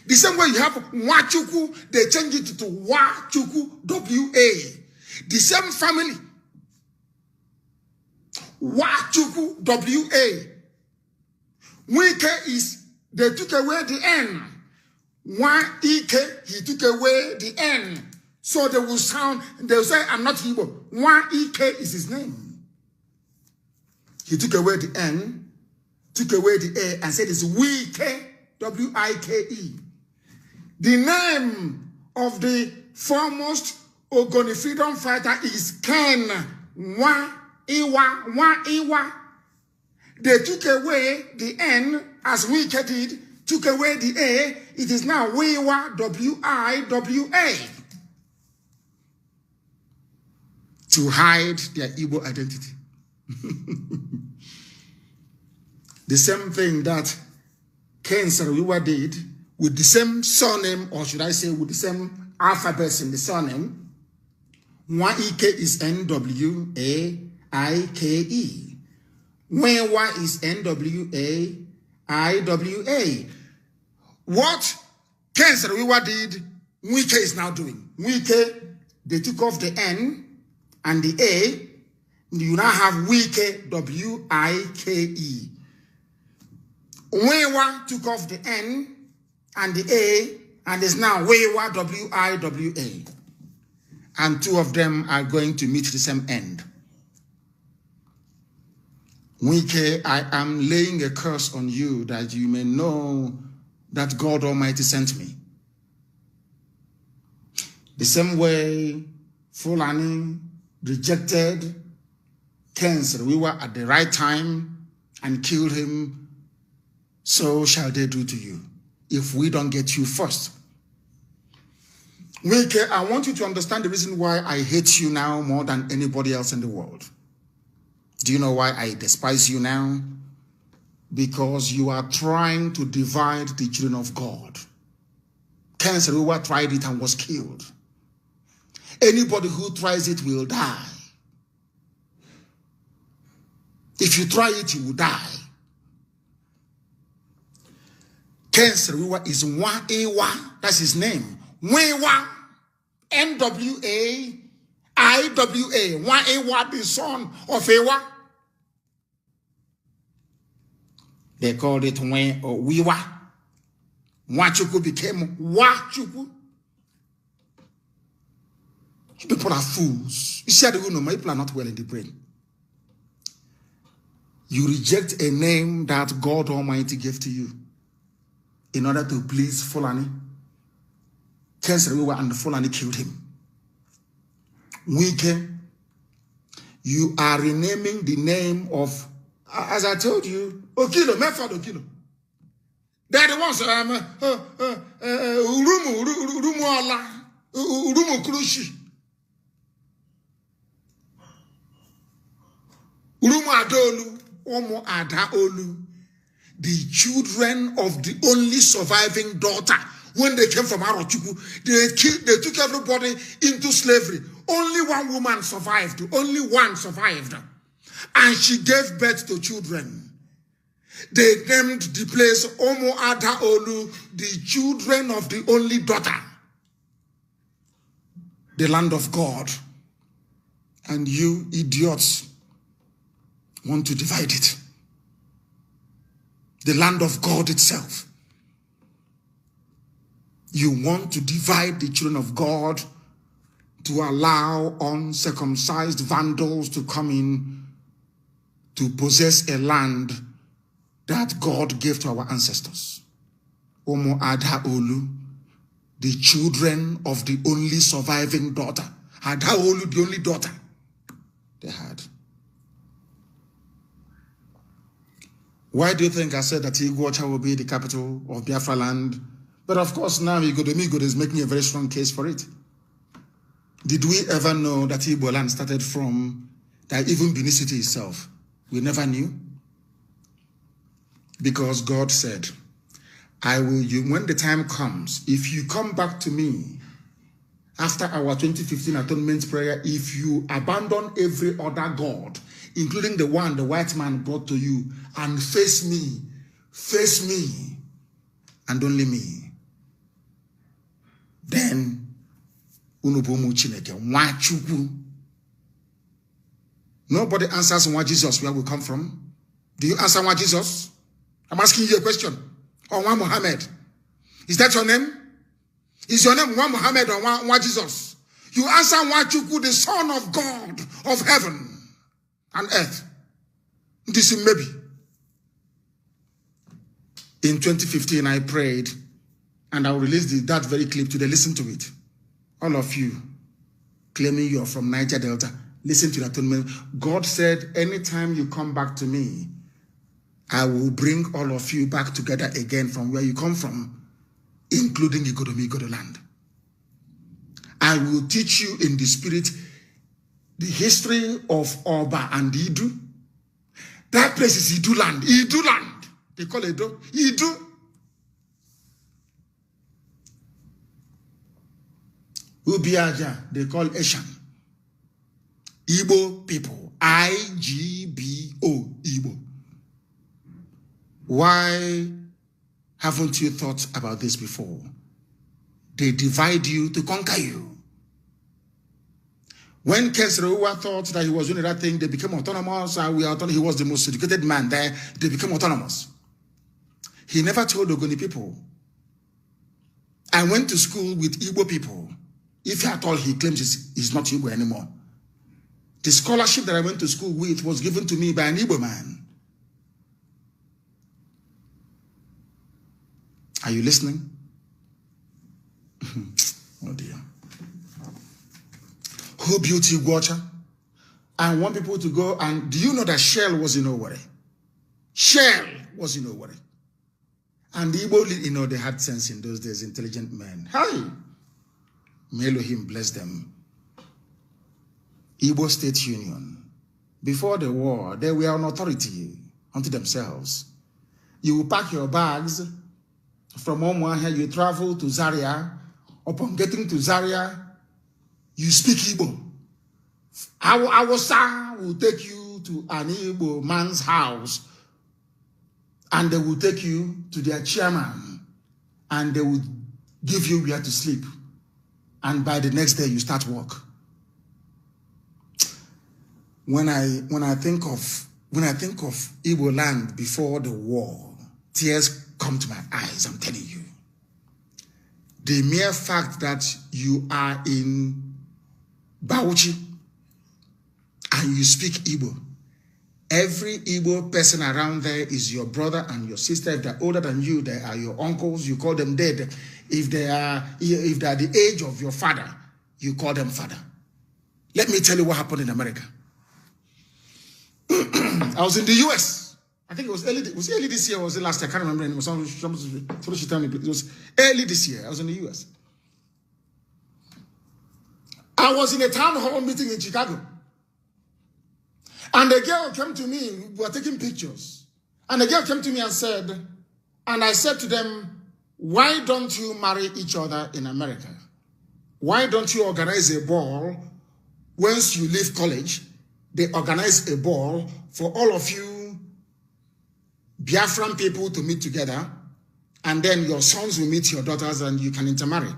The same way you have Wachuku, they change it to Wachuku WA. The same family. Wachuku WA. Wike is, they took away the N. Wa-Ike, he took away the N. So they will sound, they will say, I'm not Igbo. Wa-Ike is his name. He took away the N, took away the A, and said it's Wike. W-I-K-E. The name of the foremost Ogoni freedom fighter is Ken Nwa-Iwa. They took away the N, as Wike did, took away the A. It is now Wiwa, W-I-W-A. To hide their Igbo identity. The same thing that Ken Saro-Wiwa did with the same surname, or should I say with the same alphabets in the surname. Nwa-Ike is N-W-A-I-K-E. Nwa is N-W-A-I-W-A. What Ken Saro-Wiwa did, Wike is now doing. Wike, they took off the N and the A. You now have Wike, W-I-K-E. Wewa took off the N and the A, and is now Wewa, W-I-W-A. And two of them are going to meet the same end. Wike, I am laying a curse on you that you may know that God Almighty sent me. The same way Fulani rejected Ken Saro-Wiwa at the right time and killed him, so shall they do to you if we don't get you first. Wike, I want you to understand the reason why I hate you now more than anybody else in the world. Do you know why I despise you now? Because you are trying to divide the children of God. Ken Saro-Wiwa tried it and was killed. Anybody who tries it will die. If you try it, you will die. Ken Saro-Wiwa is Nwa-Iwa. That's his name. Nwa, N-W-A-I-W-A. Nwa-Iwa, the son of Ewa. They called it Nwe or Wiwa. Nwachukwu became Wachukwu. People are fools. You see, my people are not well in the brain. You reject a name that God Almighty gave to you in order to please Fulani. Ken Saro-Wiwa and the Fulani killed him. Wike, you are renaming the name of, as I told you, Okilo, Method Okilo. They're the ones, Urumu Ola, Urumu Krushi, Urumu Adolu, Omo Adaolu, the children of the only surviving daughter. When they came from Arochukwu, they took everybody into slavery. Only one woman survived. Only one survived. And she gave birth to children. They named the place Omo Adaolu, the children of the only daughter. The land of God. And you idiots want to divide it. The land of God itself. You want to divide the children of God to allow uncircumcised vandals to come in to possess a land that God gave to our ancestors. Omo Adaolu, the children of the only surviving daughter. Adaolu, the only daughter they had. Why do you think I said that Iguacha will be the capital of Biafra land? But of course, now Igbo is making a very strong case for it. Did we ever know that Igbo land started from that even Benin City itself? We never knew. Because God said, when the time comes, if you come back to me after our 2015 atonement prayer, if you abandon every other God, including the one the white man brought to you, and face me, and only me, then unubomu Chineke, Nwachukwu. Nobody answers Nwa Jesus where we come from. Do you answer Nwa Jesus? I'm asking you a question. Or Nwa Muhammad? Is that your name? Is your name Nwa Muhammad or Nwa Jesus? You answer Nwachukwu, the Son of God of heaven and earth. This is maybe. In 2015, I prayed, and I'll release that very clip today. Listen to it. All of you claiming you're from Niger Delta, listen to that. God said, anytime you come back to me, I will bring all of you back together again from where you come from, including Igodomi land. I will teach you in the spirit the history of Oba and Idu. That place is Idu land. Idu land. They call it Idu. Ubiaja, they call Eshan. Igbo people. I-G-B-O, Igbo. Why haven't you thought about this before? They divide you to conquer you. When Kesrewa thought that he was doing that thing, they became autonomous, and he was the most educated man there, they became autonomous. He never told Ogoni people. I went to school with Igbo people. If at all he claims he's not Igbo anymore. The scholarship that I went to school with was given to me by an Igbo man. Are you listening? Oh dear. Who built Iguacha? I want people to go and do you know that Shell was in Owerri? Shell was in Owerri. And the Igbo, they had sense in those days, intelligent men. Hi! May Elohim bless them. Igbo State Union. Before the war, they were an authority unto themselves. You will pack your bags from Omuahia, you travel to Zaria. Upon getting to Zaria, you speak Igbo. Our son will take you to an Igbo man's house, and they will take you to their chairman, and they will give you where to sleep. And by the next day, you start work. When I think of Igbo land before the war, tears come to my eyes, I'm telling you. The mere fact that you are in Bauchi and you speak Igbo, every Igbo person around there is your brother and your sister. If they're older than you, they are your uncles, you call them dead. If they are the age of your father, you call them father. Let me tell you what happened in America. I was in the US. I think it was early this year or was it last year? I can't remember anymore. Someone should tell me, but it was early this year. I was in the US. I was in a town hall meeting in Chicago. And a girl came to me, we were taking pictures. And a girl came to me and said, and I said to them, why don't you marry each other in America? Why don't you organize a ball once you leave college? They organize a ball for all of you Biafran people to meet together, and then your sons will meet your daughters and you can intermarry.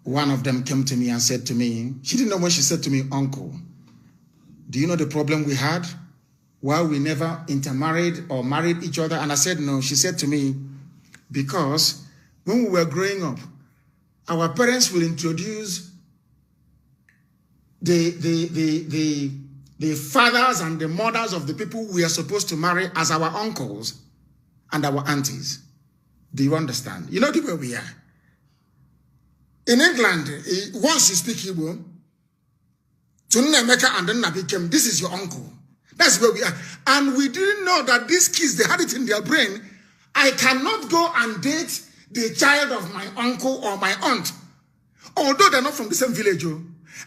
One of them came to me and said to me, she didn't know when she said to me, uncle, do you know the problem we had? Why we never intermarried or married each other? And I said, no. She said to me, because when we were growing up, our parents will introduce the fathers and the mothers of the people we are supposed to marry as our uncles and our aunties. Do you understand? You know the way we are. In England, once you speak Igbo, Tunnameka and then Nabikem, this is your uncle. That's where we are. And we didn't know that these kids, they had it in their brain. I cannot go and date the child of my uncle or my aunt, although they're not from the same village.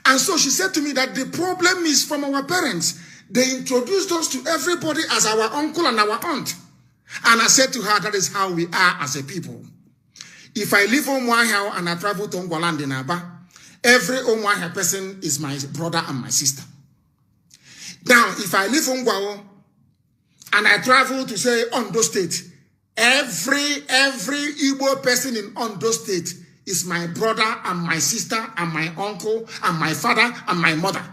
And so she said to me that the problem is from our parents. They introduced us to everybody as our uncle and our aunt. And I said to her, that is how we are as a people. If I leave Omuahia and I travel to Ngwaland in Aba, every Omuahia person is my brother and my sister. Now, if I leave Ngwao and I travel to, say, Ondo State, every Igbo person in Ondo State is my brother and my sister and my uncle and my father and my mother.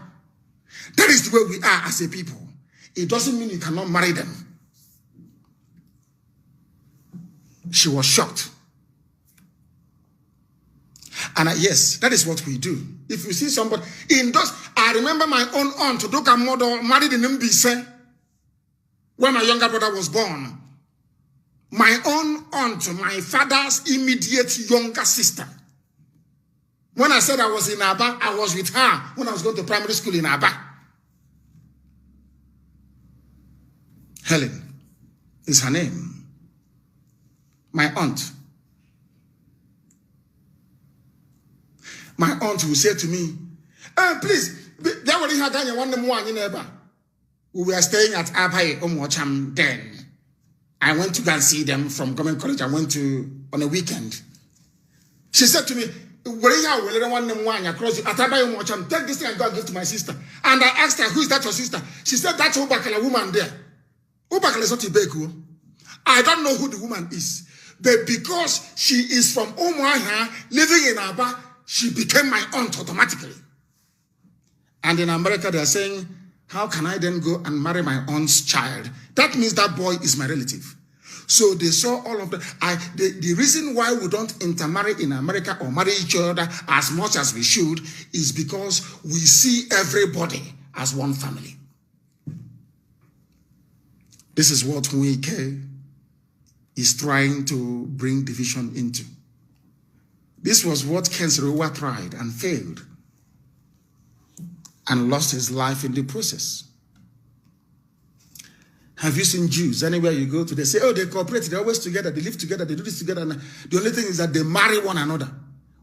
That is the way we are as a people. It doesn't mean you cannot marry them. She was shocked. And yes, that is what we do. If you see somebody in those, I remember my own aunt, Doka Modo, married in Mbise, when my younger brother was born. My own aunt, my father's immediate younger sister. When I said I was in Aba, I was with her when I was going to primary school in Aba. Helen is her name. My aunt. My aunt will say to me, please, we were staying at Abai Omocham then. I went to go and see them from government college. I went on a weekend. She said to me, take this thing and go and give to my sister. And I asked her, who is that your sister? She said, that's Ubakala woman there. Ubakala is not Ibeku. I don't know who the woman is. But because she is from Umuahia, living in Aba, she became my aunt automatically. And in America, they are saying, how can I then go and marry my aunt's child? That means that boy is my relative. So they saw all of that. The reason why we don't intermarry in America or marry each other as much as we should is because we see everybody as one family. This is what Nweke is trying to bring division into. This was what Ken Saro-Wiwa tried and failed and lost his life in the process. Have you seen Jews? Anywhere you go to, they say, oh, they cooperate, they're always together, they live together, they do this together. And the only thing is that they marry one another.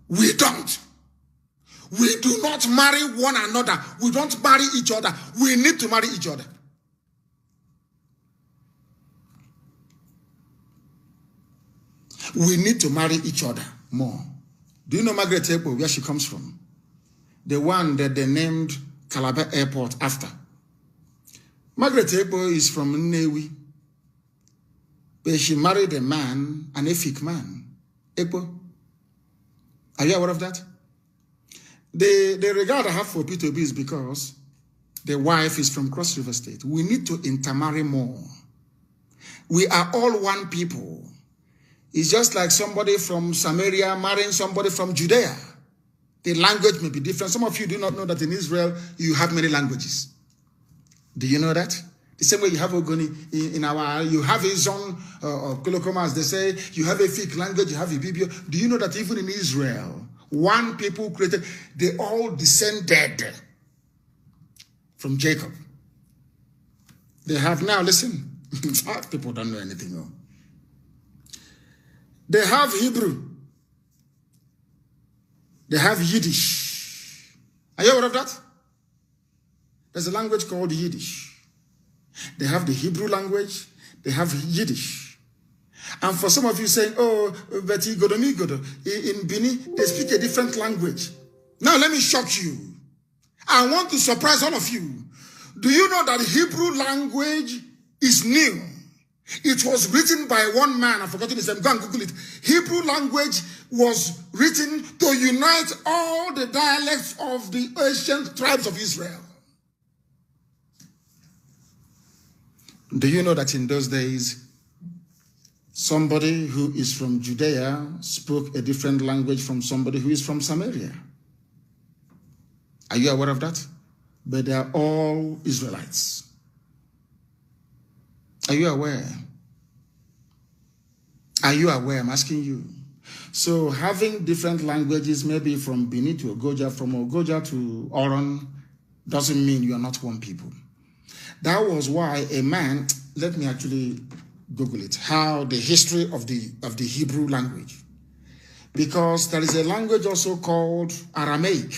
We don't. We do not marry one another. We don't marry each other. We need to marry each other. We need to marry each other more. Do you know Margaret Ekpo, where she comes from? The one that they named Calabar Airport after. Margaret Ekpo is from Nnewi. But she married a man, an Efik man. Ekpo. Are you aware of that? The regard I have for P2B is because the wife is from Cross River State. We need to intermarry more. We are all one people. It's just like somebody from Samaria marrying somebody from Judea. The language may be different. Some of you do not know that in Israel, you have many languages. Do you know that? The same way you have Ogoni in our, you have a zone of Kolokoma, as they say, you have a Fik language, you have a Bibio. Do you know that even in Israel, one people created, they all descended from Jacob. They have now, listen, people don't know anything else. They have Hebrew. They have Yiddish. Are you aware of that? There's a language called Yiddish. They have the Hebrew language. They have Yiddish. And for some of you saying, oh, but in Bini, they speak a different language. Now let me shock you. I want to surprise all of you. Do you know that Hebrew language is new? It was written by one man. I've forgotten his name. Go and Google it. Hebrew language was written to unite all the dialects of the ancient tribes of Israel. Do you know that in those days, somebody who is from Judea spoke a different language from somebody who is from Samaria? Are you aware of that? But they are all Israelites. Are you aware? Are you aware? I'm asking you. So having different languages, maybe from Benin to Ogoja, from Ogoja to Oron, doesn't mean you are not one people. That was why a man, let me actually Google it, how the history of the Hebrew language. Because there is a language also called Aramaic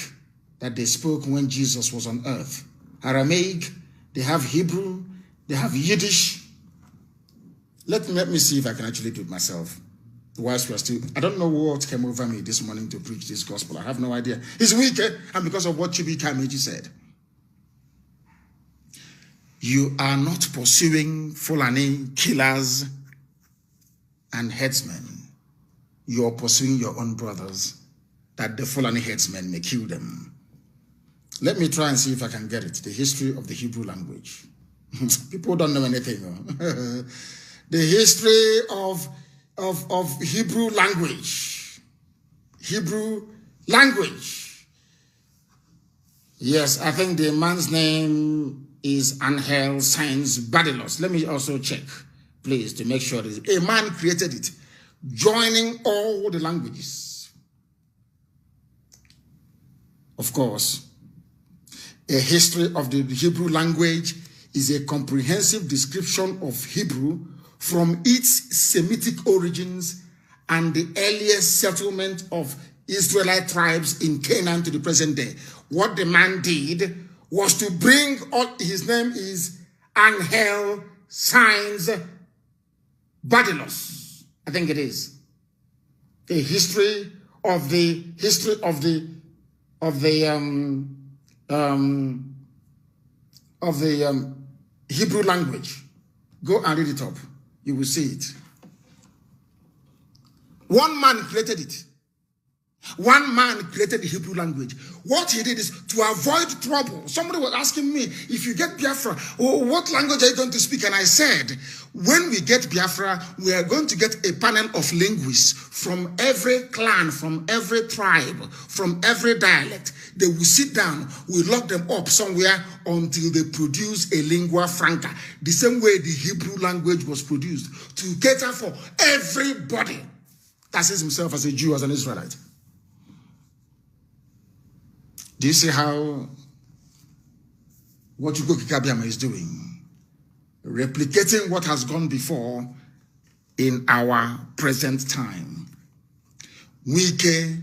that they spoke when Jesus was on earth. Aramaic, they have Hebrew, they have Yiddish. Let me see if I can actually do it myself. Whilst we are still, I don't know what came over me this morning to preach this gospel. I have no idea. It's weak, and because of what Chibuike Amechi said. You are not pursuing Fulani killers and headsmen. You are pursuing your own brothers, that the Fulani headsmen may kill them. Let me try and see if I can get it. The history of the Hebrew language. People don't know anything. The history of Hebrew language. Hebrew language. Yes, I think the man's name is Angel Sainz Badilos. Let me also check place to make sure that a man created it, joining all the languages. Of course, a history of the Hebrew language is a comprehensive description of Hebrew from its Semitic origins and the earliest settlement of Israelite tribes in Canaan to the present day. What the man did was to bring all, his name is Angel Signs Badilos, I think it is. The history of the Hebrew language. Go and read it up. You will see it. One man created it. One man created the Hebrew language. What he did is to avoid trouble. Somebody was asking me, if you get Biafra, what language are you going to speak? And I said, when we get Biafra, we are going to get a panel of linguists from every clan, from every tribe, from every dialect. They will sit down, we lock them up somewhere until they produce a lingua franca. The same way the Hebrew language was produced to cater for everybody that sees himself as a Jew, as an Israelite. Do you see how what Ugo Kikabiama is doing? Replicating what has gone before in our present time. Wike,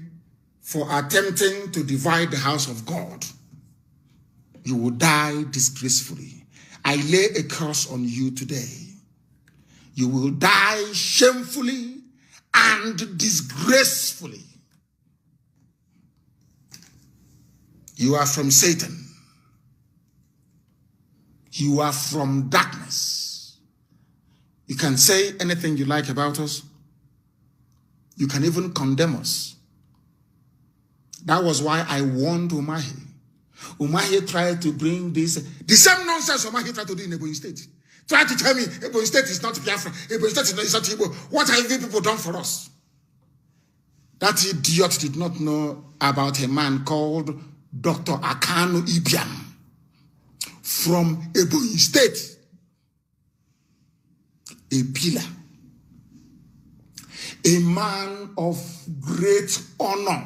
for attempting to divide the house of God, you will die disgracefully. I lay a curse on you today. You will die shamefully and disgracefully. You are from Satan. You are from darkness. You can say anything you like about us. You can even condemn us. That was why I warned Umahi. Umahi tried to bring this, the same nonsense Umahi tried to do in Ebonyi State. Tried to tell me Ebonyi State is not Biafra, Ebonyi State is not Igbo. What have you people done for us? That idiot did not know about a man called Dr. Akanu Ibiam from Ebonyi State. A pillar. A man of great honor.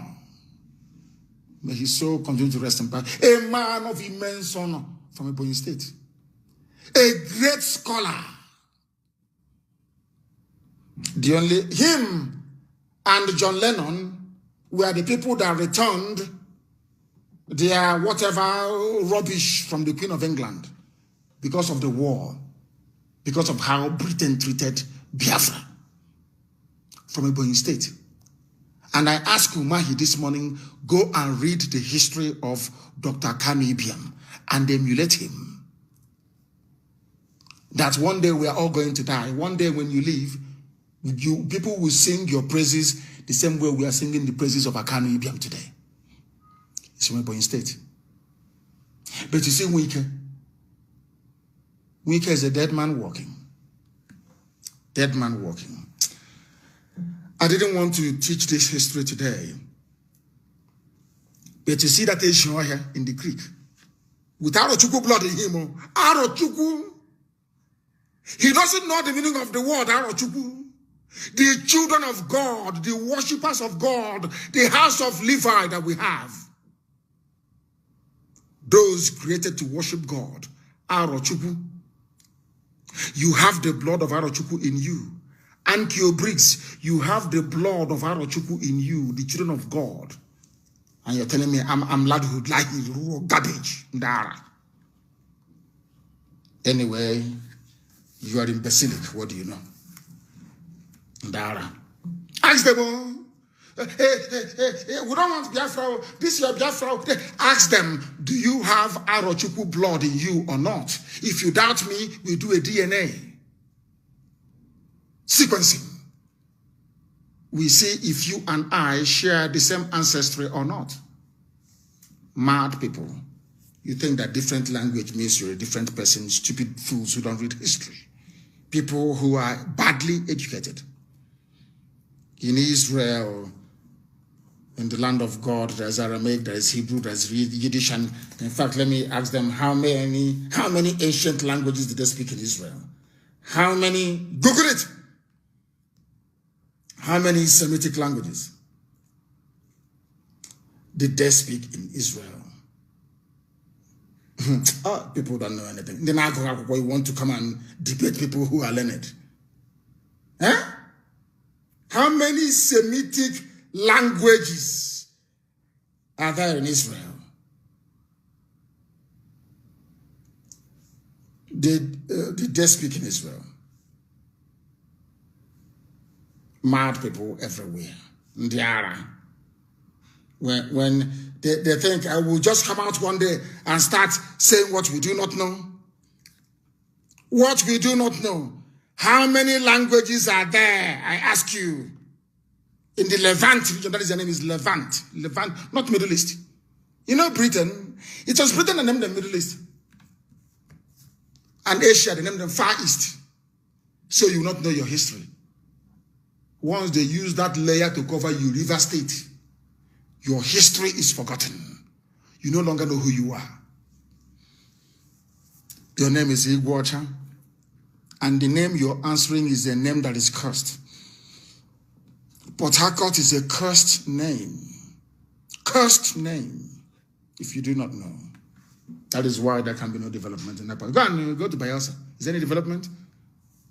May his soul continue to rest in peace. A man of immense honor from Ebonyi State. A great scholar. Him and John Lennon were the people that returned their whatever rubbish from the Queen of England because of the war, because of how Britain treated Biafra from Ebonyi State. And I asked Umahi this morning, go and read the history of Dr. Akanu Ibiam and emulate him. That one day we are all going to die. One day when you leave, people will sing your praises the same way we are singing the praises of Akanu Ibiam today. It's from Ebonyi State. But you see Wike. Wike is a dead man walking. Dead man walking. I didn't want to teach this history today. But you see that Asian here in the creek. With Arochukwu blood in him. Arochukwu. He doesn't know the meaning of the word Arochukwu. The children of God, the worshippers of God, the house of Levi that we have. Those created to worship God. Arochukwu. You have the blood of Arochukwu in you. Ankyo Briggs, you have the blood of Arochukwu in you, the children of God. And you're telling me I'm ladhood like garbage. Ndara. Anyway, you are imbecilic. What do you know? Ndara. Ask them all. Hey, we don't want Biafra. This is your Biafra. Ask them, do you have Arochukwu blood in you or not? If you doubt me, we do a DNA sequencing. We see if you and I share the same ancestry or not. Mad people. You think that different language means you're a different person. Stupid fools who don't read history. People who are badly educated. In Israel, in the land of God, there's Aramaic, there's Hebrew, there's Yiddish, and in fact, let me ask them how many ancient languages did they speak in Israel? How many, Google it, how many Semitic languages did they speak in Israel? People don't know anything. Then you want to come and debate people who are learned. Huh? How many Semitic languages are there in Israel? Did they speak in Israel? Mad people everywhere. Ndiara. When they think I will just come out one day and start saying what we do not know. What we do not know. How many languages are there? I ask you. In the Levant region, that is the name is Levant. Levant, not Middle East. You know Britain? It was Britain that named the Middle East. And Asia, they named them Far East. So you will not know your history. Once they use that layer to cover you, River State, your history is forgotten. You no longer know who you are. Your name is Iguacha. And the name you're answering is a name that is cursed. Port Harcourt is a cursed name. Cursed name. If you do not know. That is why there can be no development in Nepal. Go to Bayelsa. Is there any development?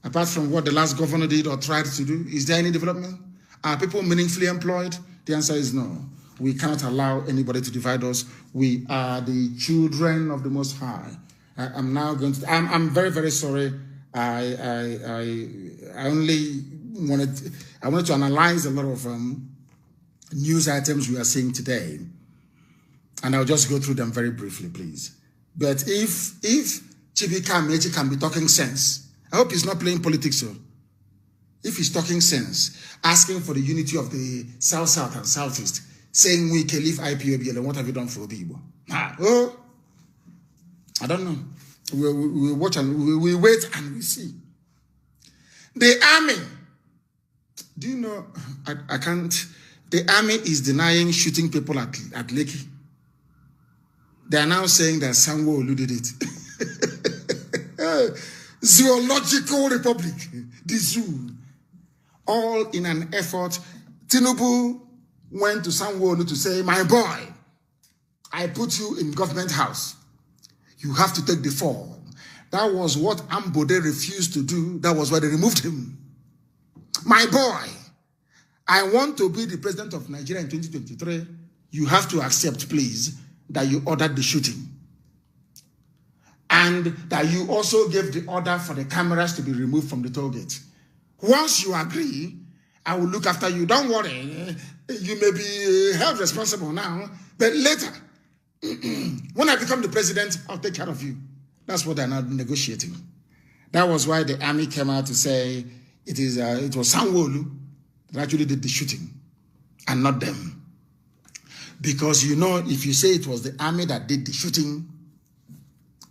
Apart from what the last governor did or tried to do, is there any development? Are people meaningfully employed? The answer is no. We cannot allow anybody to divide us. We are the children of the Most High. I'm now going to. I'm very, very sorry. I only wanted to analyze a lot of news items we are seeing today, and I'll just go through them very briefly, please. But if Chibika Amechi can be talking sense, I hope he's not playing politics. So, if he's talking sense, asking for the unity of the South and Southeast, saying we can leave IPOB, and what have you done for Obi Igbo? Oh, I don't know. We watch and we wait and we see. The army. Do you know? I can't. The army is denying shooting people at Lekki. They are now saying that Sanwo-Olu did it. Zoological Republic, the zoo. All in an effort. Tinubu went to Sanwo-Olu to say, my boy, I put you in government house. You have to take the fall. That was what Ambode refused to do. That was why they removed him. My boy, I want to be the president of Nigeria in 2023. You have to accept, please, that you ordered the shooting. And that you also gave the order for the cameras to be removed from the toll gate. Once you agree, I will look after you. Don't worry. You may be held responsible now, but later, when I become the president, I'll take care of you. That's what they're now negotiating. That was why the army came out to say it was Sanwo-Olu that actually did the shooting and not them. Because you know, if you say it was the army that did the shooting,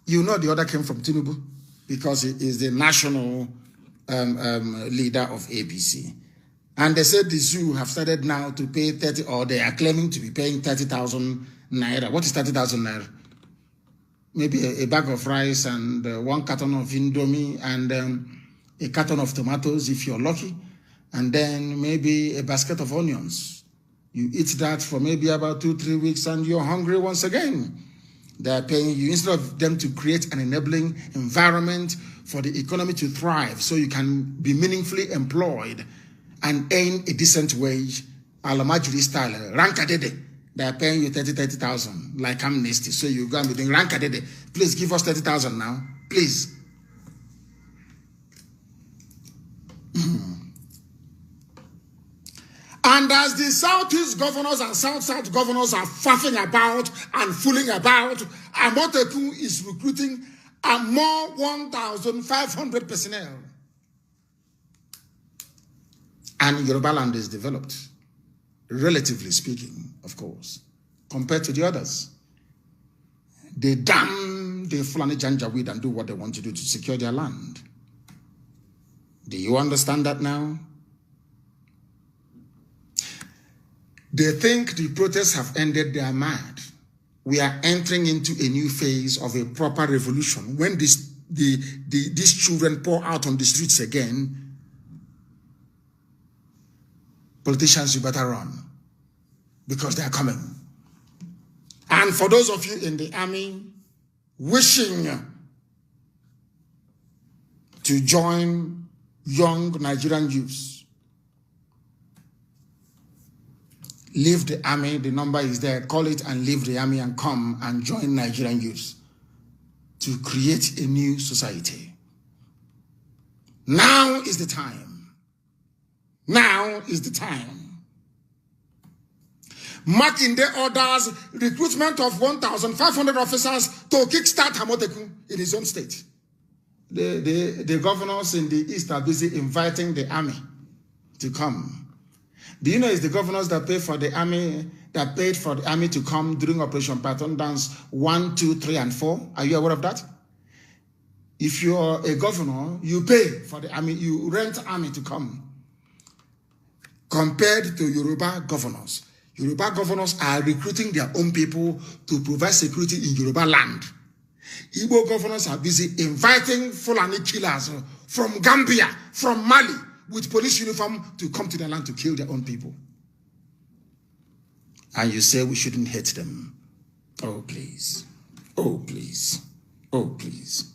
you know the order came from Tinubu because he is the national leader of APC. And they said the zoo have started now to pay 30, or they are claiming to be paying 30,000 naira. What is 30,000 naira? Maybe a bag of rice and 1 carton of Indomie and a carton of tomatoes if you're lucky. And then maybe a basket of onions. You eat that for maybe about 2-3 weeks and you're hungry once again. They're paying you, instead of them to create an enabling environment for the economy to thrive so you can be meaningfully employed and earn a decent wage, Alamajiri style, Rankadede. They're paying you 30,000 like amnesty. So you go and be doing Rankadede. Please give us 30,000 now. Please. And as the Southeast governors and South governors are faffing about and fooling about, Amotekun is recruiting a more 1,500 personnel. And Yoruba land is developed, relatively speaking, of course, compared to the others. They damn the Fulani Janjaweed and do what they want to do to secure their land. Do you understand that now? They think the protests have ended, they are mad. We are entering into a new phase of a proper revolution when this these children pour out on the streets again, politicians, you better run, because they are coming. And for those of you in the army wishing to join young Nigerian youths, leave the army. The number is there. Call it and leave the army and come and join Nigerian youths to create a new society. Now is the time. Now is the time. Makinde orders recruitment of 1,500 officers to kickstart Hamotekun in his own state. The governors in the east are busy inviting the army to come. Do you know it's the governors that pay for the army, that paid for the army to come during Operation Patton Dance 1, 2, 3, and 4? Are you aware of that? If you're a governor, you pay for the army, you rent army to come. Compared to Yoruba governors. Yoruba governors are recruiting their own people to provide security in Yoruba land. Igbo governors are busy inviting Fulani killers from Gambia, from Mali, with police uniform to come to their land to kill their own people. And you say we shouldn't hate them. Oh, please. Oh, please. Oh, please.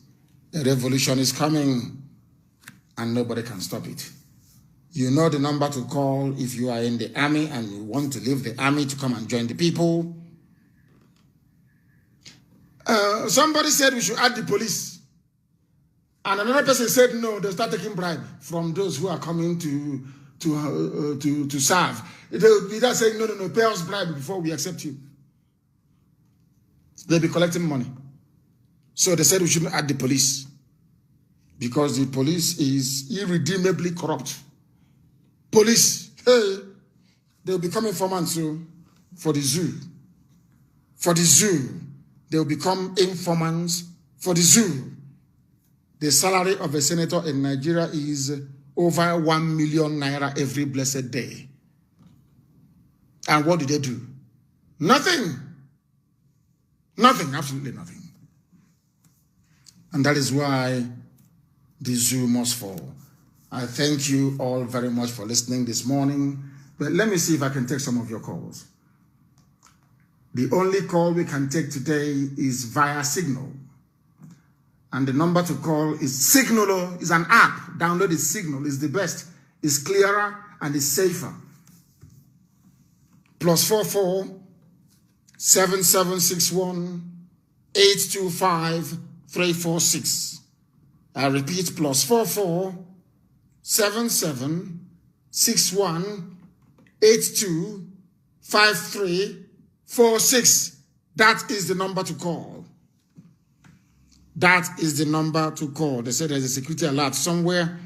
The revolution is coming and nobody can stop it. You know the number to call if you are in the army and you want to leave the army to come and join the people. Somebody said we should add the police. And another person said no, they'll start taking bribe from those who are coming to serve. They'll be there saying, no, pay us bribe before we accept you. They'll be collecting money. So they said we shouldn't add the police because the police is irredeemably corrupt. Police, hey, they'll become informants for the zoo. For the zoo, they'll become informants for the zoo. The salary of a senator in Nigeria is over 1 million naira every blessed day. And what do they do? Nothing. Nothing, absolutely nothing. And that is why the zoo must fall. I thank you all very much for listening this morning. But let me see if I can take some of your calls. The only call we can take today is via Signal. And the number to call is Signal. Is an app. Download it. Signal is the best. It's clearer and it's safer. +44 7761 825 346. I repeat, +44 7761 8253 46. That is the number to call. That is the number to call. They said there's a security alert somewhere.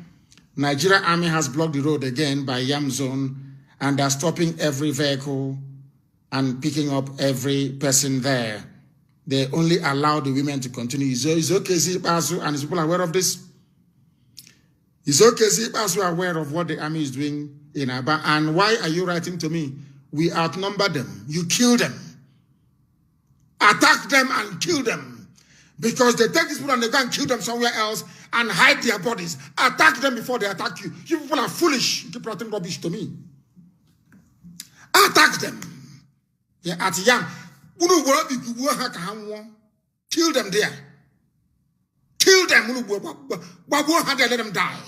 Nigeria Army has blocked the road again by Yam Zone, and they're stopping every vehicle and picking up every person there. They only allow the women to continue. Is okay, Zipasu, and is people aware of this? It's okay, Zipasu, aware of what the army is doing in Aba. And why are you writing to me? We outnumber them. You kill them. Attack them and kill them. Because they take these people and they go and kill them somewhere else and hide their bodies. Attack them before they attack you. You people are foolish. You keep writing rubbish to me. Attack them. Yeah, at Yam. Kill them there. Kill them. Let them die.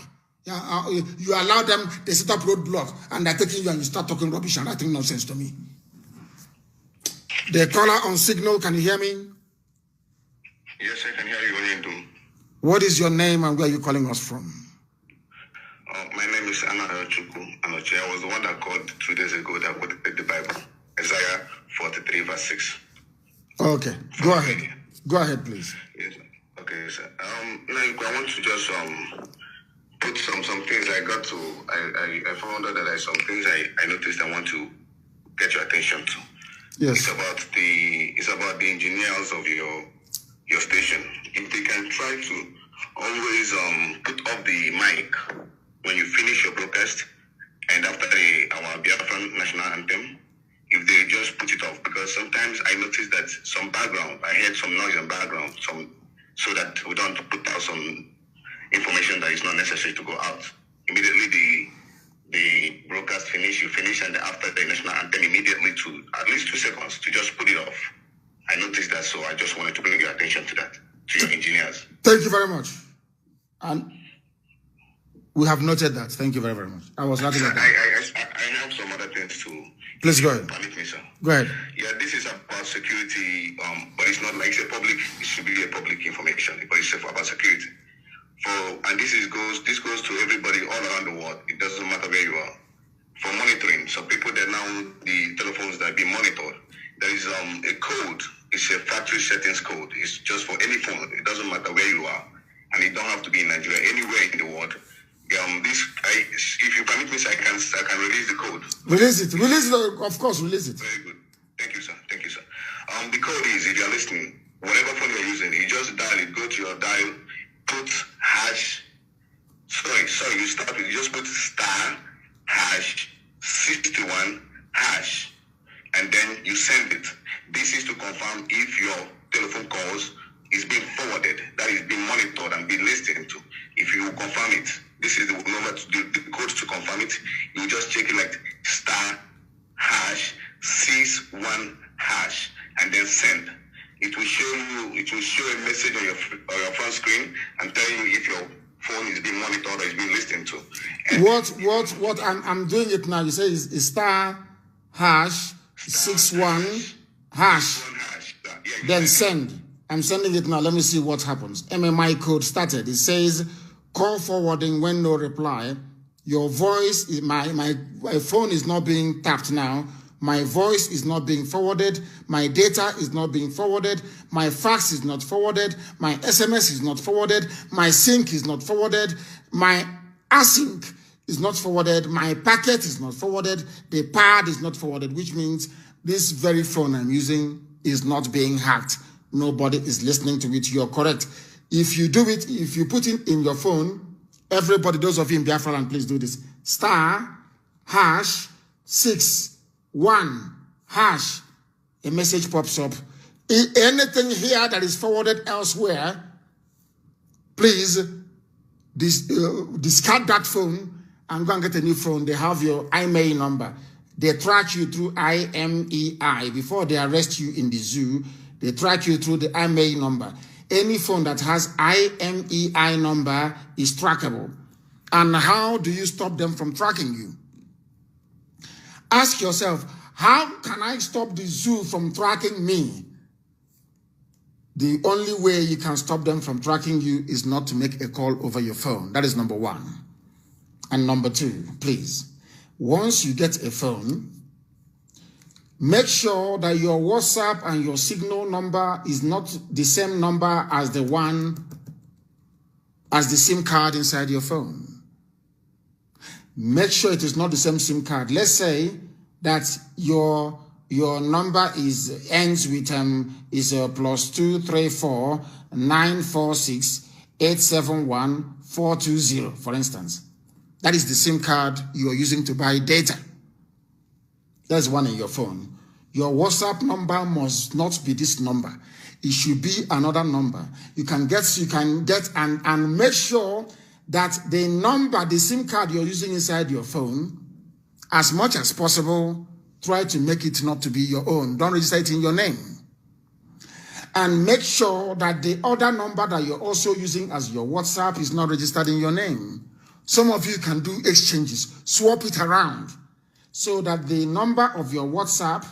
You allow them, they set up roadblocks and they're taking you and you start talking rubbish and writing nonsense to me. The caller on Signal, can you hear me? Yes, I can hear you. What is your name and where are you calling us from? My name is Anna Chuku Anoche. I was the one that called 2 days ago that quoted the Bible, Isaiah 43 verse 6. Okay, go ahead. Go ahead, please. Yes. Okay, sir. Now I want to just put some things I got to. I found out that there's some things I noticed I want to get your attention to. Yes. It's about the engineers of your station. If they can try to always put up the mic when you finish your broadcast and after our Biafran national anthem, if they just put it off, because sometimes I notice that I heard some noise in background, some so that we don't put out some information that is not necessary to go out. Immediately the broadcast finish, you finish, and after the national anthem, immediately to at least 2 seconds to just put it off. I noticed that, so I just wanted to bring your attention to that, to your engineers. Thank you very much. And we have noted that. Thank you very, very much. I was writing it down. I have some other things to. Please go ahead. Permit me, sir. Go ahead. Yeah, this is about security, but it's not like it's a public. It should be a public information, but it's about security. And this goes to everybody all around the world. It doesn't matter where you are. For monitoring, so people that now the telephones that are being monitored, there is a code. It's a factory settings code. It's just for any phone. It doesn't matter where you are, and it don't have to be in Nigeria. Anywhere in the world. If you permit me, sir, I can release the code. Release it. Release it. Of course, release it. Very good. Thank you, sir. Thank you, sir. The code is, if you're listening, whatever phone you're using, you just dial it. Go to your dial, put hash. Sorry. You start with, you just put star hash 61 hash, and then you send it. This is to confirm if your telephone calls is being forwarded, that is being monitored and being listened to. If you confirm it, this is the number to do the code to confirm it. You just check it like star hash 61 hash and then send. It will show a message on your front screen and tell you if your phone is being monitored or is being listened to. And what I'm doing it now. You say is star hash 61 hash. Then send. I'm sending it now. Let me see what happens. MMI code started. It says call forwarding when no reply. Your voice is my phone is not being tapped now. My voice is not being forwarded. My data is not being forwarded. My fax is not forwarded. My SMS is not forwarded. My sync is not forwarded. My async is not forwarded. My packet is not forwarded. The pad is not forwarded, which means this very phone I'm using is not being hacked. Nobody is listening to it. You're correct. If you do it, if you put it in your phone, everybody, those of you in Biafra land, please do this. Star hash 61 hash. A message pops up. Anything here that is forwarded elsewhere, please discard that phone and go and get a new phone. They have your IMEI number. They track you through IMEI. Before they arrest you in the zoo, they track you through the IMEI number. Any phone that has IMEI number is trackable. And how do you stop them from tracking you? Ask yourself, how can I stop the zoo from tracking me? The only way you can stop them from tracking you is not to make a call over your phone. That is number one. And number two, please, once you get a phone, make sure that your WhatsApp and your Signal number is not the same number as the SIM card inside your phone. Make sure it is not the same SIM card. Let's say that your number ends with +234 946 871 420, for instance. That is the SIM card you are using to buy data. There's one in your phone. Your WhatsApp number must not be this number. It should be another number. You can get and make sure that the number, the SIM card you're using inside your phone, as much as possible, try to make it not to be your own. Don't register it in your name. And make sure that the other number that you're also using as your WhatsApp is not registered in your name. Some of you can do exchanges, swap it around, so that the number of your WhatsApp,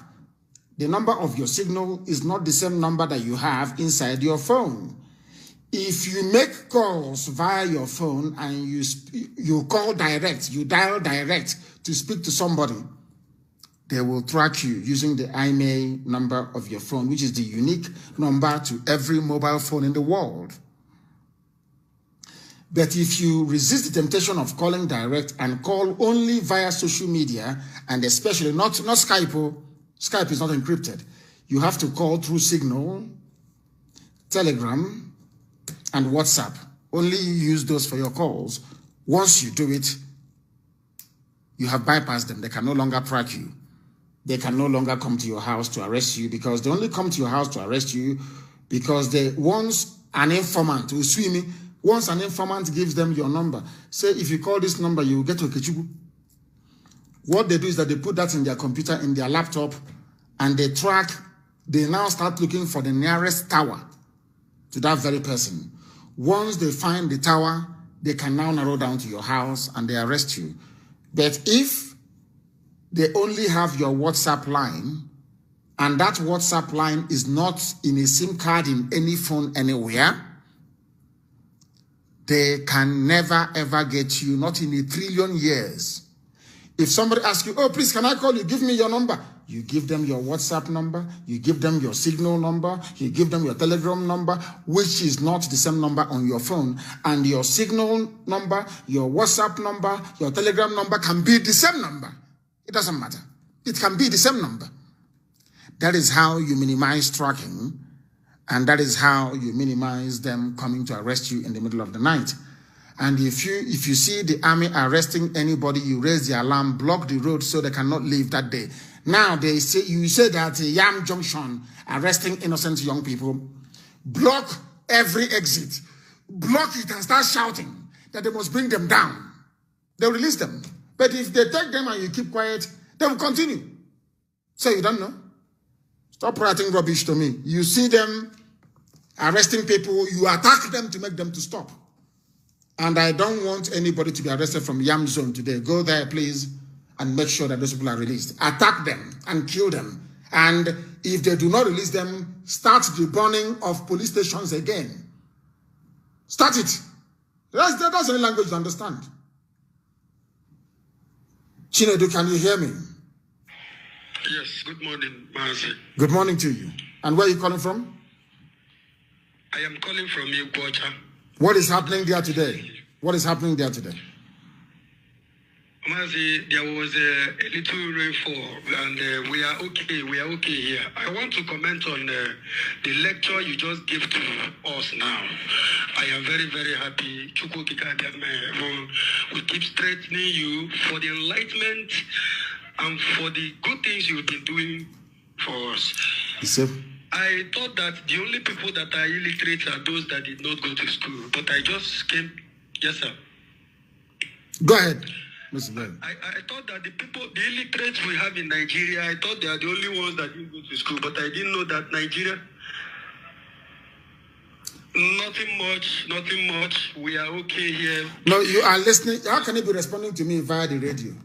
the number of your Signal is not the same number that you have inside your phone. If you make calls via your phone and you call direct, you dial direct to speak to somebody, they will track you using the IMEI number of your phone, which is the unique number to every mobile phone in the world. But if you resist the temptation of calling direct and call only via social media, and especially not Skype, Skype is not encrypted. You have to call through Signal, Telegram, and WhatsApp. Only use those for your calls. Once you do it, you have bypassed them. They can no longer track you. They can no longer come to your house to arrest you, because they only come to your house to arrest you Because once an informant will sue me, once an informant gives them your number, say if you call this number, you will get to Okechukwu. What they do is that they put that in their computer, in their laptop, and they track, they now start looking for the nearest tower to that very person. Once they find the tower, they can now narrow down to your house and they arrest you. But if they only have your WhatsApp line, and that WhatsApp line is not in a SIM card in any phone anywhere, they can never ever get you, not in 1,000,000,000 years. If somebody asks you, oh, please, can I call you? Give me your number. You give them your WhatsApp number, you give them your Signal number, you give them your Telegram number, which is not the same number on your phone. And your Signal number, your WhatsApp number, your Telegram number can be the same number. It doesn't matter. It can be the same number. That is how you minimize tracking, and that is how you minimize them coming to arrest you in the middle of the night. And if you see the army arresting anybody, you raise the alarm, block the road so they cannot leave that day. Now you say that Yam Junction arresting innocent young people, block every exit, block it and start shouting that they must bring them down. They'll release them. But if they take them and you keep quiet, they will continue. So you don't know. Stop writing rubbish to me. You see them arresting people, you attack them to make them to stop. And I don't want anybody to be arrested from Yam Zone today. Go there, please, and make sure that those people are released. Attack them and kill them. And if they do not release them, start the burning of police stations again. Start it. That's any language to understand. Chinedu, can you hear me? Yes, good morning, Mazi. Good morning to you. And where are you calling from? I am calling from Iguacha. What is happening there today? What is happening there today? Mazi, there was a little rainfall and we are okay. We are okay here. I want to comment on the lecture you just gave to us now. I am very, very happy. We keep strengthening you for the enlightenment and for the good things you've been doing for us. Yes, I thought that the only people that are illiterate are those that did not go to school. But I just came... Yes, sir. Go ahead, Mr. Ben. I thought that the illiterates we have in Nigeria, I thought they are the only ones that didn't go to school. But I didn't know that Nigeria... Nothing much. We are okay here. No, you are listening. How can you be responding to me via the radio?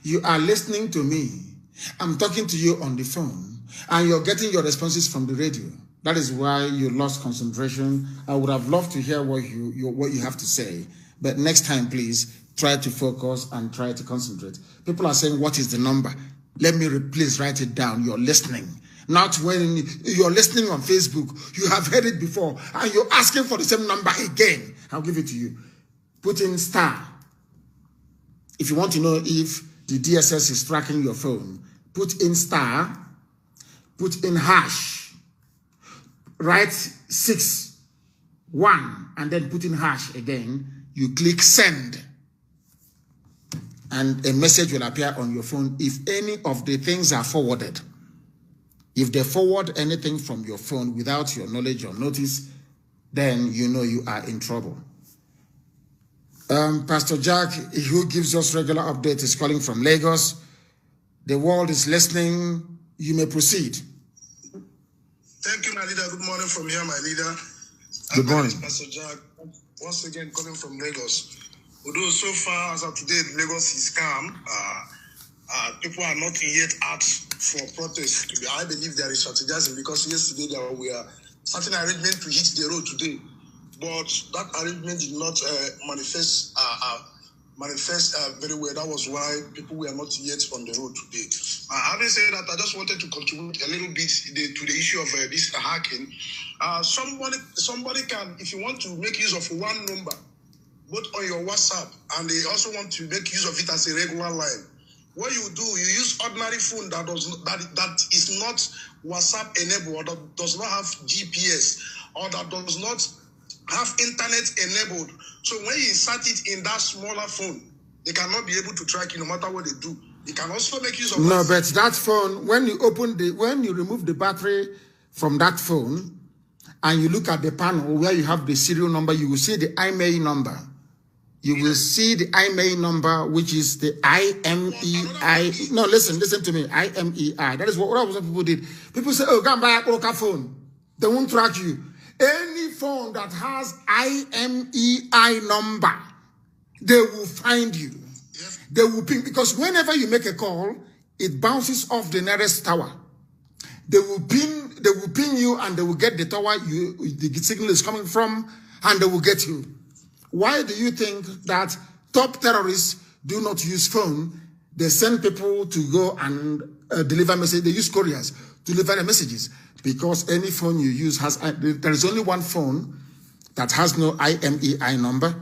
You are listening to me. I'm talking to you on the phone. And you're getting your responses from the radio. That is why you lost concentration. I would have loved to hear what you have to say. But next time, please, try to focus and try to concentrate. People are saying, what is the number? Let me please write it down. You're listening. Not when you're listening on Facebook. You have heard it before. And you're asking for the same number again. I'll give it to you. Put in star. If you want to know if the DSS is tracking your phone, put in star. Put in hash, write 6-1, and then put in hash again. You click send, and a message will appear on your phone if any of the things are forwarded. If they forward anything from your phone without your knowledge or notice, then you know you are in trouble. Pastor Jack, who gives us regular updates, is calling from Lagos. The world is listening. You may proceed. Thank you, my leader. Good morning from here, my leader. Good morning. Pastor Jack, once again calling from Lagos. Although so far as of today, Lagos is calm. People are not yet out for protest. I believe there is strategizing because yesterday there were certain arrangements to hit the road today. But that arrangement did not manifest very well. That was why people were not yet on the road today. Having said that, I just wanted to contribute a little bit to the issue of this hacking. Somebody can, if you want to make use of one number, both on your WhatsApp, and they also want to make use of it as a regular line. What you do, you use ordinary phone that is not WhatsApp enabled, or that does not have GPS, or that does not have internet enabled. So when you insert it in that smaller phone, they cannot be able to track you no matter what they do. They can also make use of no, but that phone, when you remove the battery from that phone and you look at the panel where you have the serial number, you will see the IMEI number. You will see the IMEI number, which is the IMEI. No, listen to me. IMEI. That is what people did. People say, oh, go and buy a local phone. They won't track you. Any phone that has IMEI number, they will find you. They will ping, because whenever you make a call, it bounces off the nearest tower. They will ping you, and they will get the tower the signal is coming from, and they will get you. Why do you think that top terrorists do not use phone? They send people to go and deliver messages. They use couriers to deliver the messages, because any phone you use has, there is only one phone that has no IMEI number,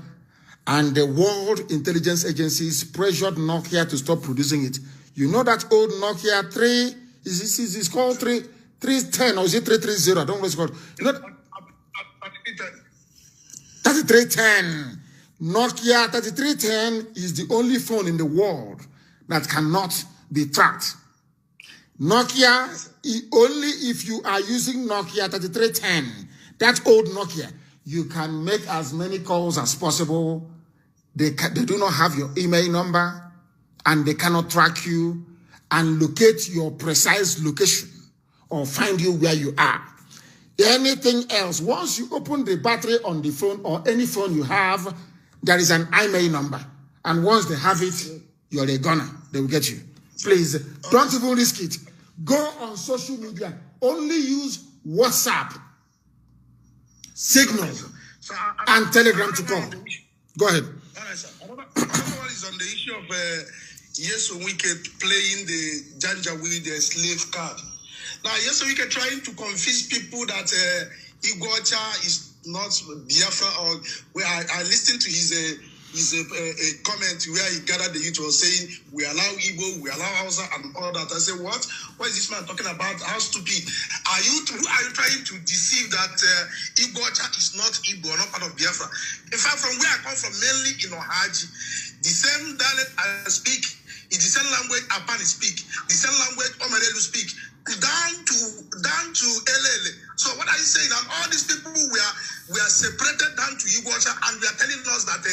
and the World Intelligence Agencies pressured Nokia to stop producing it. You know that old Nokia it's called 310, or is it 330? I don't know what it's called. You know, 3310. Nokia 3310 is the only phone in the world that cannot be tracked. Nokia, only if you are using Nokia 3310, that old Nokia, you can make as many calls as possible. They do not have your email number, and they cannot track you and locate your precise location or find you where you are. Anything else, once you open the battery on the phone or any phone you have, there is an IMEI number. And once they have it, you're a gunner. They will get you. Please, don't even risk it. Go on social media. Only use WhatsApp, Signal, and Telegram to call. Go ahead. All right, sir. Another one is on the issue of Yeso Wike playing the Janjaweed slave card. Now, Yeso Wike trying to convince people that Iguacha is not Biafra, or where I listened to his comment where he gathered the youth was saying, we allow Igbo, we allow Hausa, and all that. I said, what? What is this man talking about? How stupid? Are you trying to deceive that Iguacha is not Igbo, not part of Biafra? In fact, from where I come from, mainly in Ohaji, the same dialect I speak, is the same language Apani speak, the same language Omerelu speak, down to Elele. So what are you saying? And all these people we are separated down to Iguacha, and we are telling us that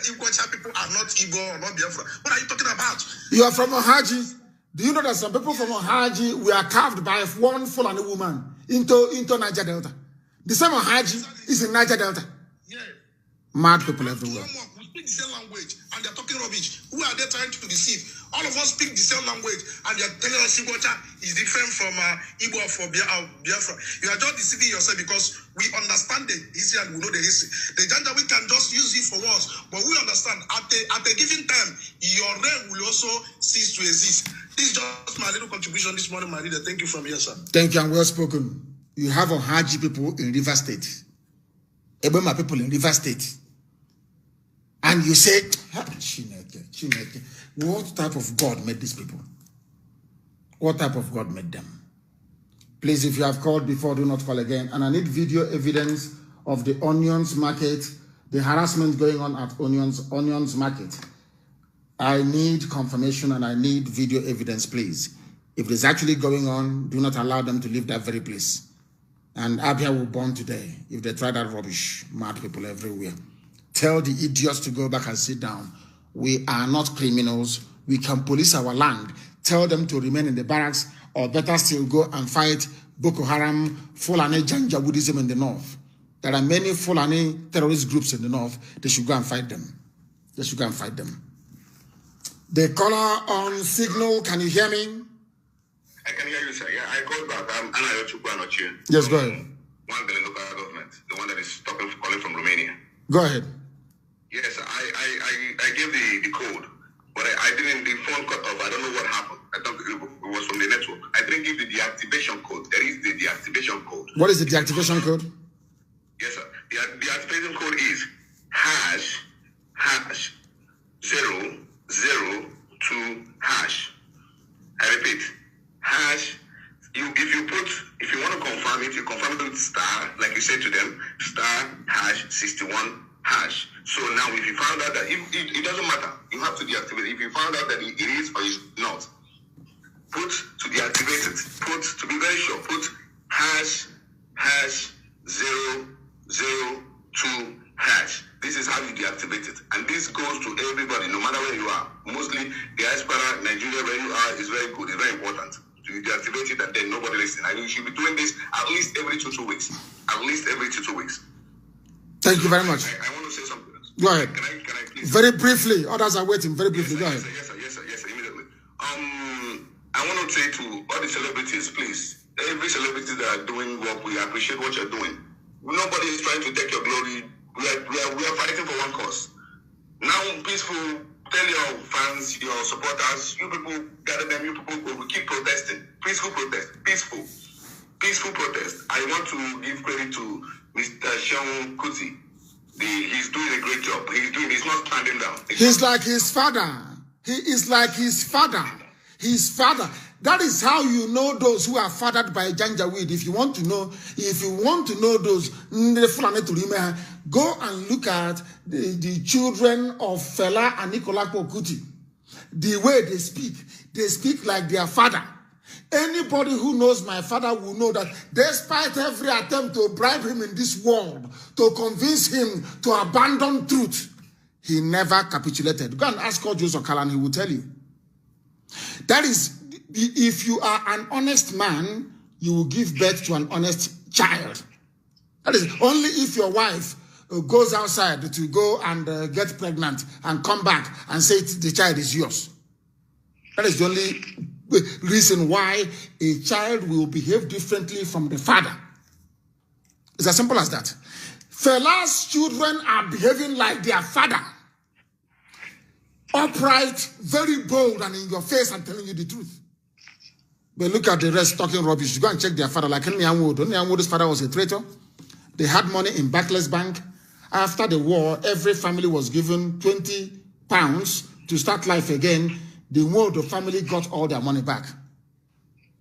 Iguacha people are not Igbo or not Biafra. What are you talking about? You are from Ohaji. Do you know that some people from Ohaji were carved by one Fulani woman into Niger Delta? The same Ohaji is in Niger Delta. Yeah. Mad people everywhere. We speak the same language, and they're talking rubbish. Who are they trying to deceive? All of us speak the same language, and they're telling us Iguacha is different from Igbo for Biafra. You are just deceiving yourself, because we understand the history and we know the history. The Janjaweed can just use it for once, but we understand at a given time, your reign will also cease to exist. This is just my little contribution this morning, my leader. Thank you from here, sir. Thank you, and well spoken. You have Ohaji people in River State, Eboma people in River State, and you say, Chineke, what type of God made these people? What type of God made them? Please, if you have called before, do not call again. And I need video evidence of the onions market, the harassment going on at onions market. I need confirmation, and I need video evidence, please. If it's actually going on, do not allow them to leave that very place. And Abia will burn today if they try that rubbish. Mad people everywhere. Tell the idiots to go back and sit down. We are not criminals. We can police our land. Tell them to remain in the barracks, or better still, go and fight Boko Haram, Fulani Janjaweedism in the north. There are many Fulani terrorist groups in the north. They should go and fight them. They should go and fight them. The caller on Signal, can you hear me? I can hear you, sir. Yeah, I called back. I'm Anayo Chukwanochi. Yes, go ahead. One the local government, the one that is calling from Romania. Go ahead. Yes, I gave the code, but I didn't, the phone cut off. I don't know what happened. I thought it was from the network. I didn't give the deactivation code. There is the deactivation code. What is the deactivation code? Yes, sir. The deactivation code is #002#. I repeat, if you want to confirm it, you confirm it with star, like you said to them, *61#. So now if you found out that it doesn't matter, you have to deactivate it. If you found out that it is or is not, put to deactivate it. Put, to be very sure, put #002#. #002#. This is how you deactivate it. And this goes to everybody, no matter where you are. Mostly diaspora, Nigeria, where you are, is very good. It's very important. So you deactivate it and then nobody listens. And you should be doing this at least every 2 weeks. At least every 2 weeks. Thank you very much. I want to say something else. Go ahead. Can I please? Very briefly. Others are waiting. Very briefly. Go ahead. Yes, sir, immediately. I want to say to all the celebrities, please, every celebrity that are doing work, we appreciate what you're doing. Nobody is trying to take your glory. We are fighting for one cause. Now, peaceful, tell your fans, your supporters, you people, gather them, you people will keep protesting. Peaceful protest. Peaceful protest. I want to give credit to Mr. Sean Kuti. He's doing a great job. He's not standing down. He's like his father. He is like his father. His father. That is how you know those who are fathered by Janjaweed. If you want to know those, go and look at the children of Fela and Nikolakpo Kuti. The way they speak like their father. Anybody who knows my father will know that despite every attempt to bribe him in this world, to convince him to abandon truth, he never capitulated. Go and ask Joseph Kalan, he will tell you. That is, if you are an honest man, you will give birth to an honest child. That is only if your wife goes outside to go and get pregnant and come back and say the child is yours. That is the only reason why a child will behave differently from the father. It's as simple as that. Fela's children are behaving like their father. Upright, very bold, and in your face and telling you the truth. But look at the rest talking rubbish. You go and check their father, like Nyanwodo's father was a traitor. They had money in Barclays Bank. After the war, every family was given £20 to start life again. The Nwodo family got all their money back.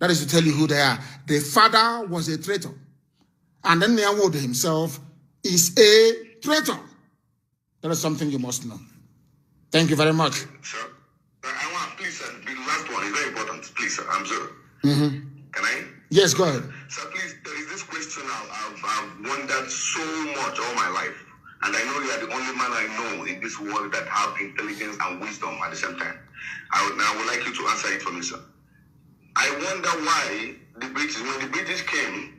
That is to tell you who they are. The father was a traitor. And then Nwodo himself is a traitor. That is something you must know. Thank you very much. Sir, I want, please, sir, the last one is very important. Please, sir, I'm sorry. Can I? Yes, go ahead. Sir, please, there is this question I've wondered so much all my life. And I know you are the only man I know in this world that have intelligence and wisdom at the same time. I would like you to answer it for me, sir. I wonder why the British, when the British came,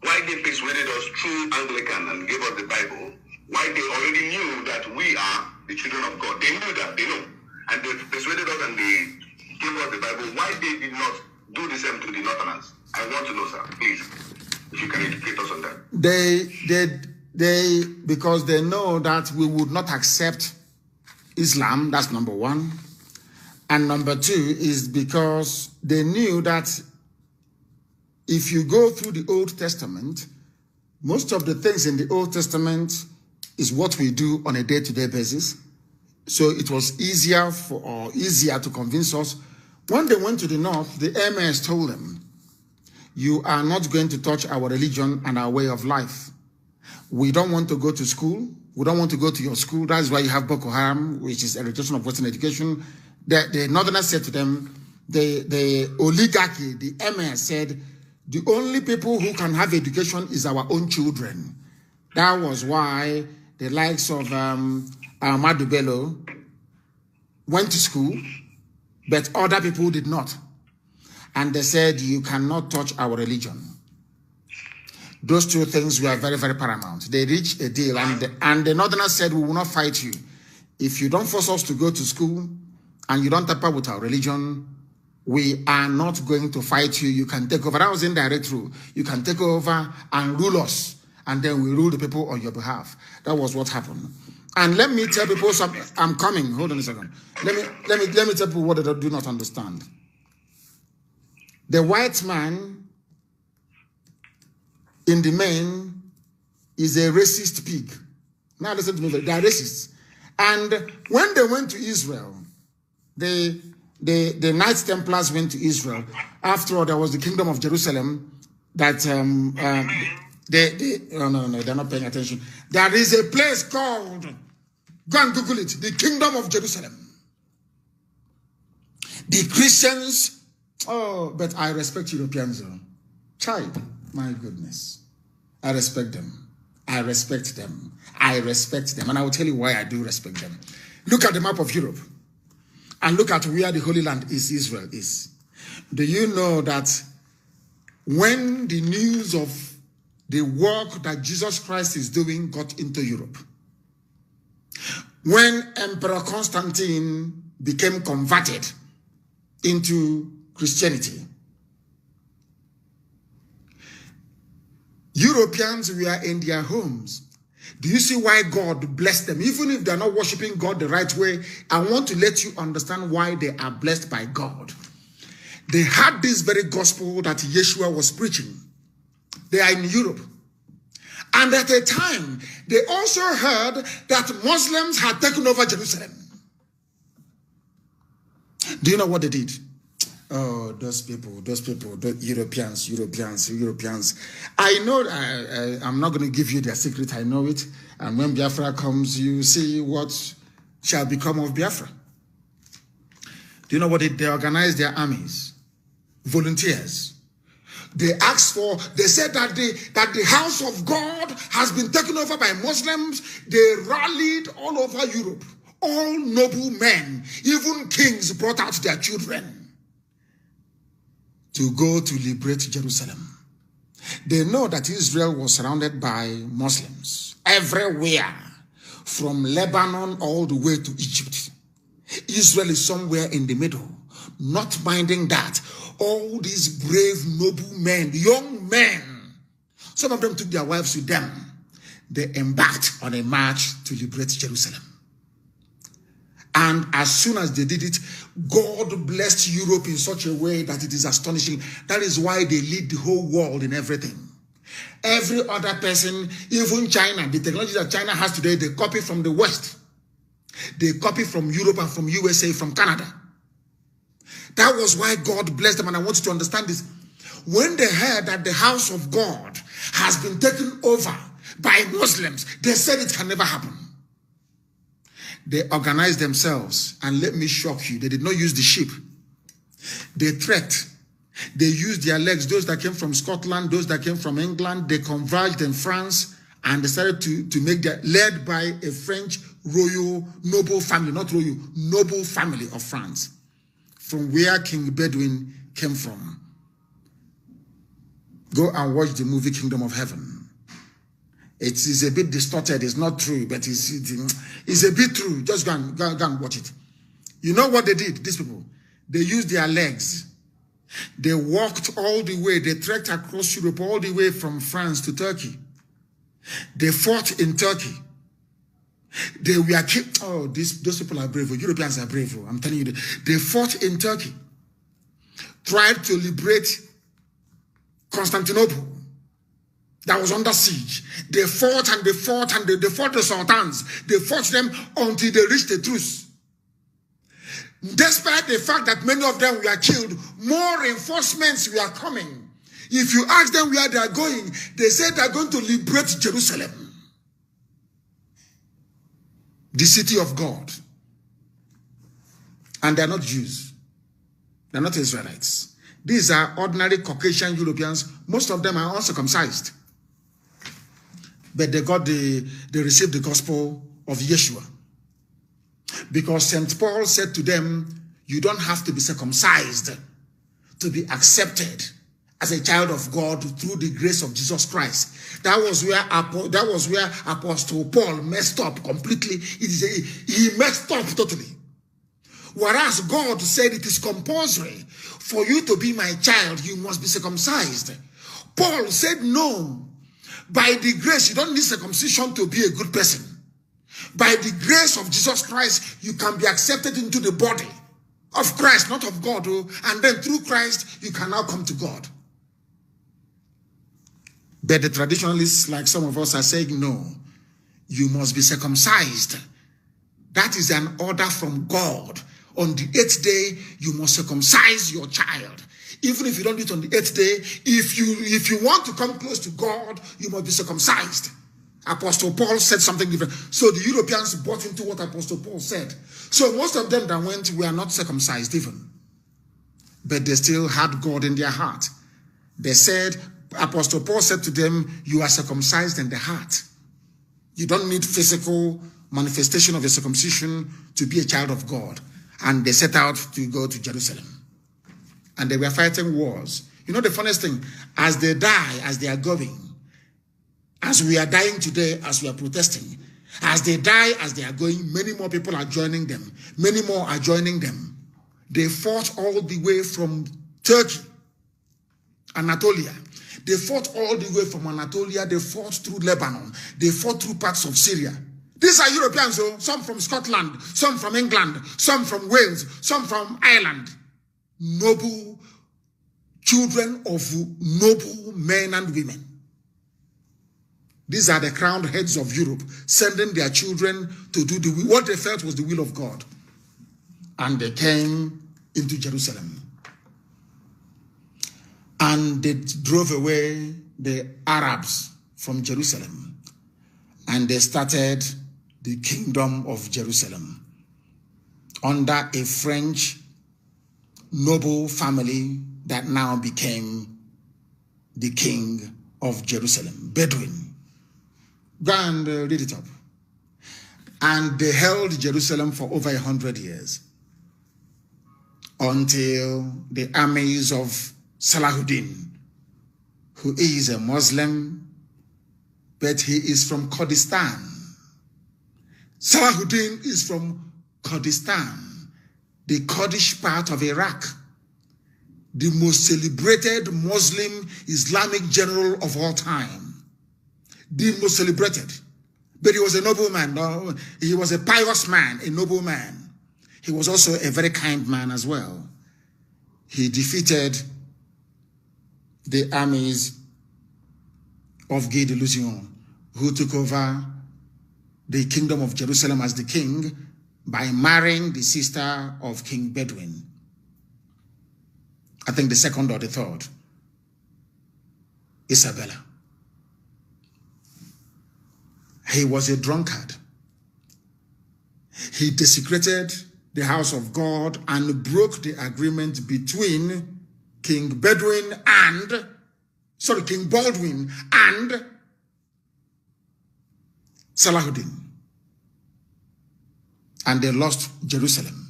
why they persuaded us through Anglican and gave us the Bible, why they already knew that we are the children of God. They knew that, they know. And they persuaded us and they gave us the Bible. Why they did not do the same to the Northerners? I want to know, sir, please, if you can educate us on that. Because they know that we would not accept Islam, that's number one. And number two is because they knew that if you go through the Old Testament, most of the things in the Old Testament is what we do on a day-to-day basis. So it was easier to convince us. When they went to the north, the emirs told them, you are not going to touch our religion and our way of life. We don't want to go to school. We don't want to go to your school. That's why you have Boko Haram, which is a rejection of Western education. The Northerners said to them, the oligarchy, the emir said, the only people who can have education is our own children. That was why the likes of Ahmadu Bello went to school, but other people did not. And they said, you cannot touch our religion. Those two things were very, very paramount. They reached a deal, and the Northerners said, we will not fight you. If you don't force us to go to school and you don't tamper with our religion, we are not going to fight you. You can take over. That was indirect rule. You can take over and rule us, and then we rule the people on your behalf. That was what happened. And let me tell people something. I'm coming. Hold on a second. Let me tell people what they do not understand. The white man, in the main, is a racist pig. Now listen to me, they are racists. And when they went to Israel, the Knights Templars went to Israel. After all, there was the Kingdom of Jerusalem that no, they're not paying attention. There is a place called, go and Google it, the Kingdom of Jerusalem. The Christians, oh, but I respect Europeans, child. My goodness. I respect them. I respect them. I respect them. And I will tell you why I do respect them. Look at the map of Europe. And look at where the Holy Land is, Israel is. Do you know that when the news of the work that Jesus Christ is doing got into Europe, when Emperor Constantine became converted into Christianity, Europeans were in their homes. Do you see why God blessed them? Even if they're not worshiping God the right way, I want to let you understand why they are blessed by God. They had this very gospel that Yeshua was preaching. They are in Europe. And at a time, they also heard that Muslims had taken over Jerusalem. Do you know what they did? Oh, those people, the Europeans. I know, I'm not going to give you their secret, I know it. And when Biafra comes, you see what shall become of Biafra. Do you know what they organized their armies? Volunteers. They asked for, they said that the house of God has been taken over by Muslims. They rallied all over Europe. All noble men, even kings, brought out their children to go to liberate Jerusalem. They know that Israel was surrounded by Muslims everywhere, from Lebanon all the way to Egypt. Israel is somewhere in the middle, not minding that all these brave, noble men, young men, some of them took their wives with them. They embarked on a march to liberate Jerusalem. And as soon as they did it, God blessed Europe in such a way that it is astonishing. That is why they lead the whole world in everything. Every other person, even China, the technology that China has today, they copy from the West. They copy from Europe and from USA, from Canada. That was why God blessed them. And I want you to understand this. When they heard that the house of God has been taken over by Muslims, they said it can never happen. They organized themselves, and let me shock you, they did not use the ship. They trekked. They used their legs, those that came from Scotland, those that came from England. They converged in France and decided to make their, led by a French royal noble family, not royal, noble family of France, from where King Bedouin came from. Go and watch the movie Kingdom of Heaven. It is a bit distorted. It's not true, but it's a bit true. Just go and watch it. You know what they did, these people? They used their legs. They walked all the way. They trekked across Europe all the way from France to Turkey. They fought in Turkey. They were killed. Oh, those people are brave. Europeans are brave. I'm telling you. They fought in Turkey. Tried to liberate Constantinople. That was under siege. They fought and they fought and they fought the sultans. They fought them until they reached the truce. Despite the fact that many of them were killed, more reinforcements were coming. If you ask them where they are going, they said they are going to liberate Jerusalem, the city of God. And they are not Jews. They are not Israelites. These are ordinary Caucasian Europeans. Most of them are uncircumcised. But they received the gospel of Yeshua. Because St. Paul said to them, you don't have to be circumcised to be accepted as a child of God through the grace of Jesus Christ. That was where Apostle Paul messed up completely. He messed up totally. Whereas God said it is compulsory for you to be my child, you must be circumcised. Paul said no. By the grace, you don't need circumcision to be a good person. By the grace of Jesus Christ, you can be accepted into the body of Christ, not of God. And then through Christ, you can now come to God. But the traditionalists, like some of us, are saying, no, you must be circumcised. That is an order from God. On the 8th day, you must circumcise your child. Even if you don't do it on the 8th day, if you want to come close to God, you must be circumcised. Apostle Paul said something different. So the Europeans bought into what Apostle Paul said. So most of them that went were not circumcised even. But they still had God in their heart. They said, Apostle Paul said to them, you are circumcised in the heart. You don't need physical manifestation of your circumcision to be a child of God. And they set out to go to Jerusalem. And they were fighting wars. You know the funniest thing, as they die, as they are going, as we are dying today, as we are protesting, as they die, as they are going, many more people are joining them. Many more are joining them. They fought all the way from Turkey, Anatolia. They fought all the way from Anatolia. They fought through Lebanon. They fought through parts of Syria. These are Europeans, though. Some from Scotland, some from England, some from Wales, some from Ireland. Noble children of noble men and women. These are the crowned heads of Europe, sending their children to do what they felt was the will of God. And they came into Jerusalem. And they drove away the Arabs from Jerusalem. And they started the kingdom of Jerusalem under a French noble family that now became the king of Jerusalem, Bedouin. Go and read it up. And they held Jerusalem for over 100 years until the armies of Salahuddin, who is a Muslim, but he is from Kurdistan. Salahuddin is from Kurdistan, the Kurdish part of Iraq, the most celebrated Muslim Islamic general of all time. The most celebrated. But he was a noble man. No, he was a pious man, a noble man. He was also a very kind man as well. He defeated the armies of Guy de Lusignan, who took over the kingdom of Jerusalem as the king by marrying the sister of King Bedouin. I think the second or the third, Isabella. He was a drunkard. He desecrated the house of God and broke the agreement between King Baldwin and Salahuddin. And they lost Jerusalem.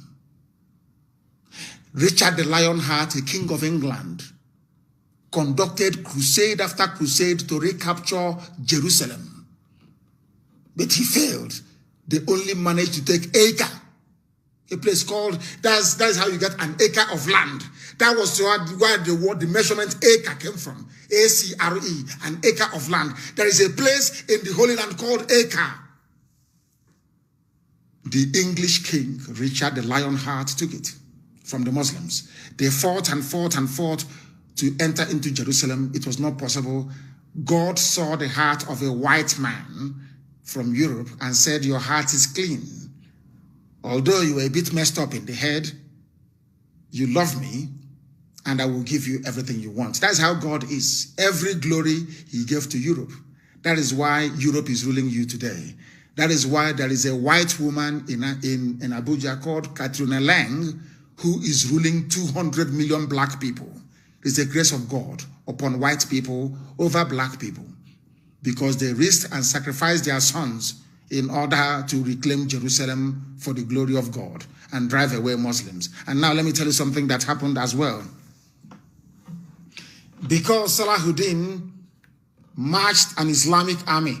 Richard the Lionheart, a king of England, conducted crusade after crusade to recapture Jerusalem. But he failed. They only managed to take Acre, a place called, that is how you get an acre of land. That was where the measurement acre came from. A-C-R-E, an acre of land. There is a place in the Holy Land called Acre. The English king, Richard the Lionheart, took it from the Muslims. They fought and fought and fought to enter into Jerusalem. It was not possible. God saw the heart of a white man from Europe and said, your heart is clean. Although you were a bit messed up in the head, you love me, and I will give you everything you want. That's how God is. Every glory he gave to Europe. That is why Europe is ruling you today. That is why there is a white woman in Abuja called Katrina Lang, who is ruling 200 million black people. It's the grace of God upon white people over black people, because they risked and sacrificed their sons in order to reclaim Jerusalem for the glory of God and drive away Muslims. And now let me tell you something that happened as well. Because Salahuddin marched an Islamic army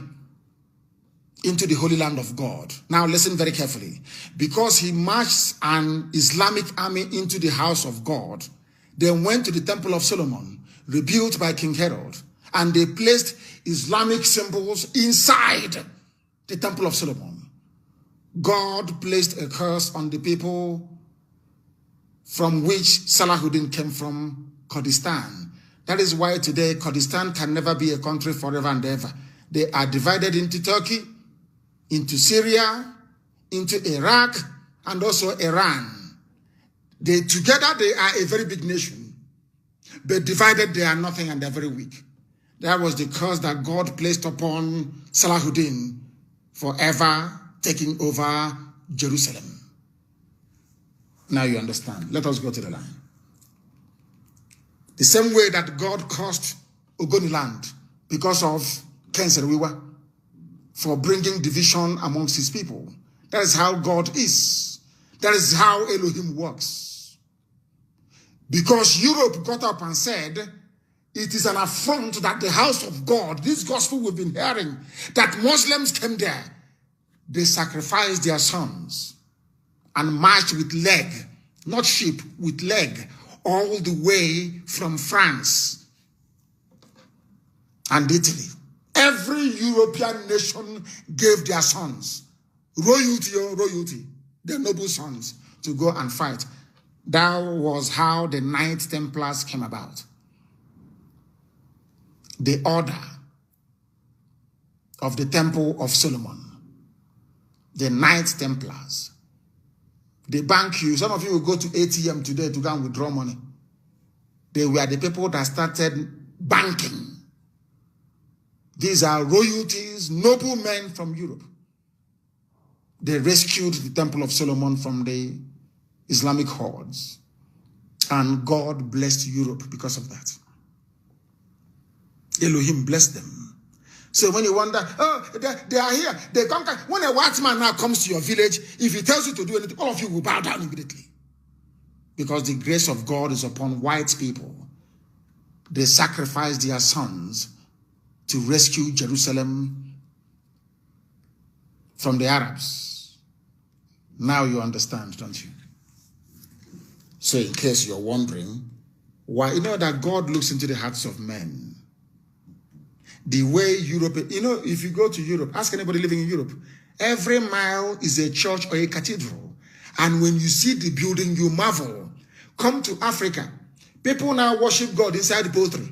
into the Holy Land of God. Now listen very carefully. Because he marched an Islamic army into the house of God, they went to the Temple of Solomon, rebuilt by King Herod, and they placed Islamic symbols inside the Temple of Solomon. God placed a curse on the people from which Salahuddin came from, Kurdistan. That is why today Kurdistan can never be a country forever and ever. They are divided into Turkey, into Syria, into Iraq, and also Iran. Together they are a very big nation, but divided they are nothing and they are very weak. That was the curse that God placed upon Salahuddin, forever taking over Jerusalem. Now you understand. Let us go to the line. The same way that God cursed Ogoniland because of Ken Saro-Wiwa for bringing division amongst his people. That is how God is. That is how Elohim works. Because Europe got up and said, it is an affront that the house of God, this gospel we've been hearing, that Muslims came there, they sacrificed their sons and marched with leg, not sheep, with leg, all the way from France and Italy. Every European nation gave their sons, royalty, their noble sons, to go and fight. That was how the Knights Templars came about. The order of the Temple of Solomon. The Knights Templars. They bank you. Some of you will go to ATM today to go and withdraw money. They were the people that started banking. These are royalties, noble men from Europe. They rescued the Temple of Solomon from the Islamic hordes. And God blessed Europe because of that. Elohim blessed them. So when you wonder, oh, they are here, they conquer. When a white man now comes to your village, if he tells you to do anything, all of you will bow down immediately. Because the grace of God is upon white people. They sacrificed their sons to rescue Jerusalem from the Arabs. Now you understand, don't you? So in case you're wondering, why, you know that God looks into the hearts of men. The way Europe, you know, if you go to Europe, ask anybody living in Europe, every mile is a church or a cathedral. And when you see the building, you marvel. Come to Africa. People now worship God inside the poultry.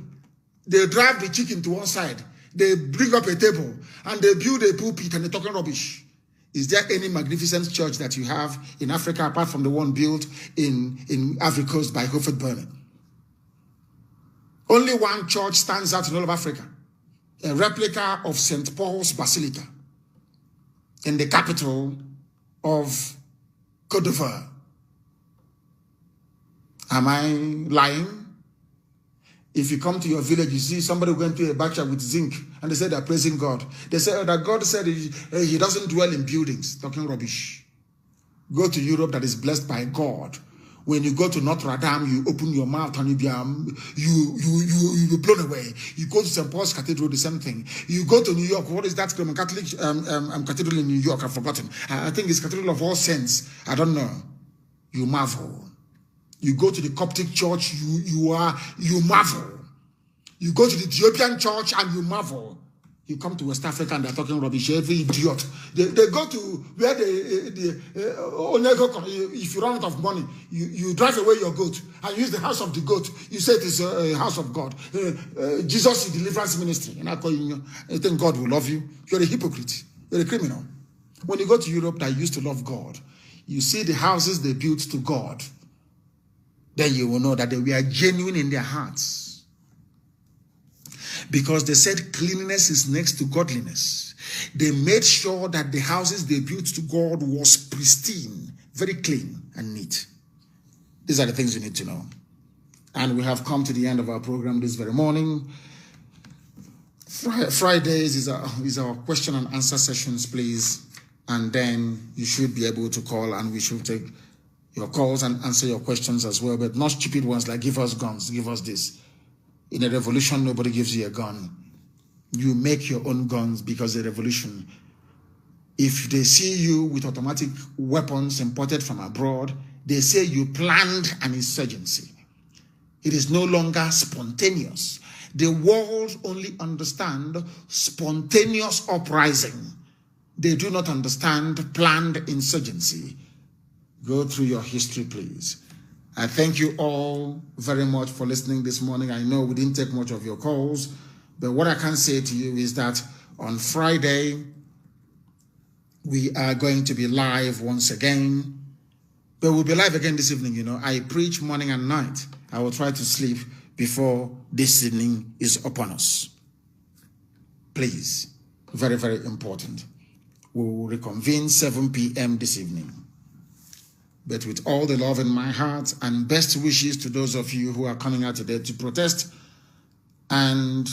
They drive the chicken to one side. They bring up a table and they build a pulpit and they're talking rubbish. Is there any magnificent church that you have in Africa apart from the one built in Ivory Coast by Hofert Burney? Only one church stands out in all of Africa. A replica of St. Paul's Basilica in the capital of Côte d'Ivoire. Am I lying? If you come to your village, you see somebody going to a bacha with zinc, and they say they're praising God. They say that God said he doesn't dwell in buildings, talking rubbish. Go to Europe that is blessed by God. When you go to Notre Dame, you open your mouth and you'll be blown away. You go to St. Paul's Cathedral, the same thing. You go to New York, what is that Roman Catholic cathedral in New York? I've forgotten. I think it's Cathedral of All Saints. I don't know. You marvel. You go to the Coptic church, you marvel. You go to the Ethiopian church and you marvel. You come to West Africa and they're talking rubbish. Every idiot. They go to where if you run out of money, you drive away your goat and use the house of the goat. You say it is a house of God. Jesus is deliverance ministry. And I call you think God will love you. You're a hypocrite. You're a criminal. When you go to Europe that used to love God, you see the houses they built to God. Then you will know that they were genuine in their hearts. Because they said cleanliness is next to godliness. They made sure that the houses they built to God was pristine, very clean and neat. These are the things you need to know. And we have come to the end of our program this very morning. Fridays is our question and answer sessions, please. And then you should be able to call and we should take your calls and answer your questions as well. But not stupid ones like give us guns, give us this. In a revolution, nobody gives you a gun. You make your own guns because the revolution. If they see you with automatic weapons imported from abroad, they say you planned an insurgency. It is no longer spontaneous. The world only understand spontaneous uprising. They do not understand planned insurgency. Go through your history, please. I thank you all very much for listening this morning. I know we didn't take much of your calls, but what I can say to you is that on Friday, we are going to be live once again. But we'll be live again this evening, you know. I preach morning and night. I will try to sleep before this evening is upon us. Please, very, very important. We will reconvene 7 p.m. this evening. But with all the love in my heart and best wishes to those of you who are coming out today to protest and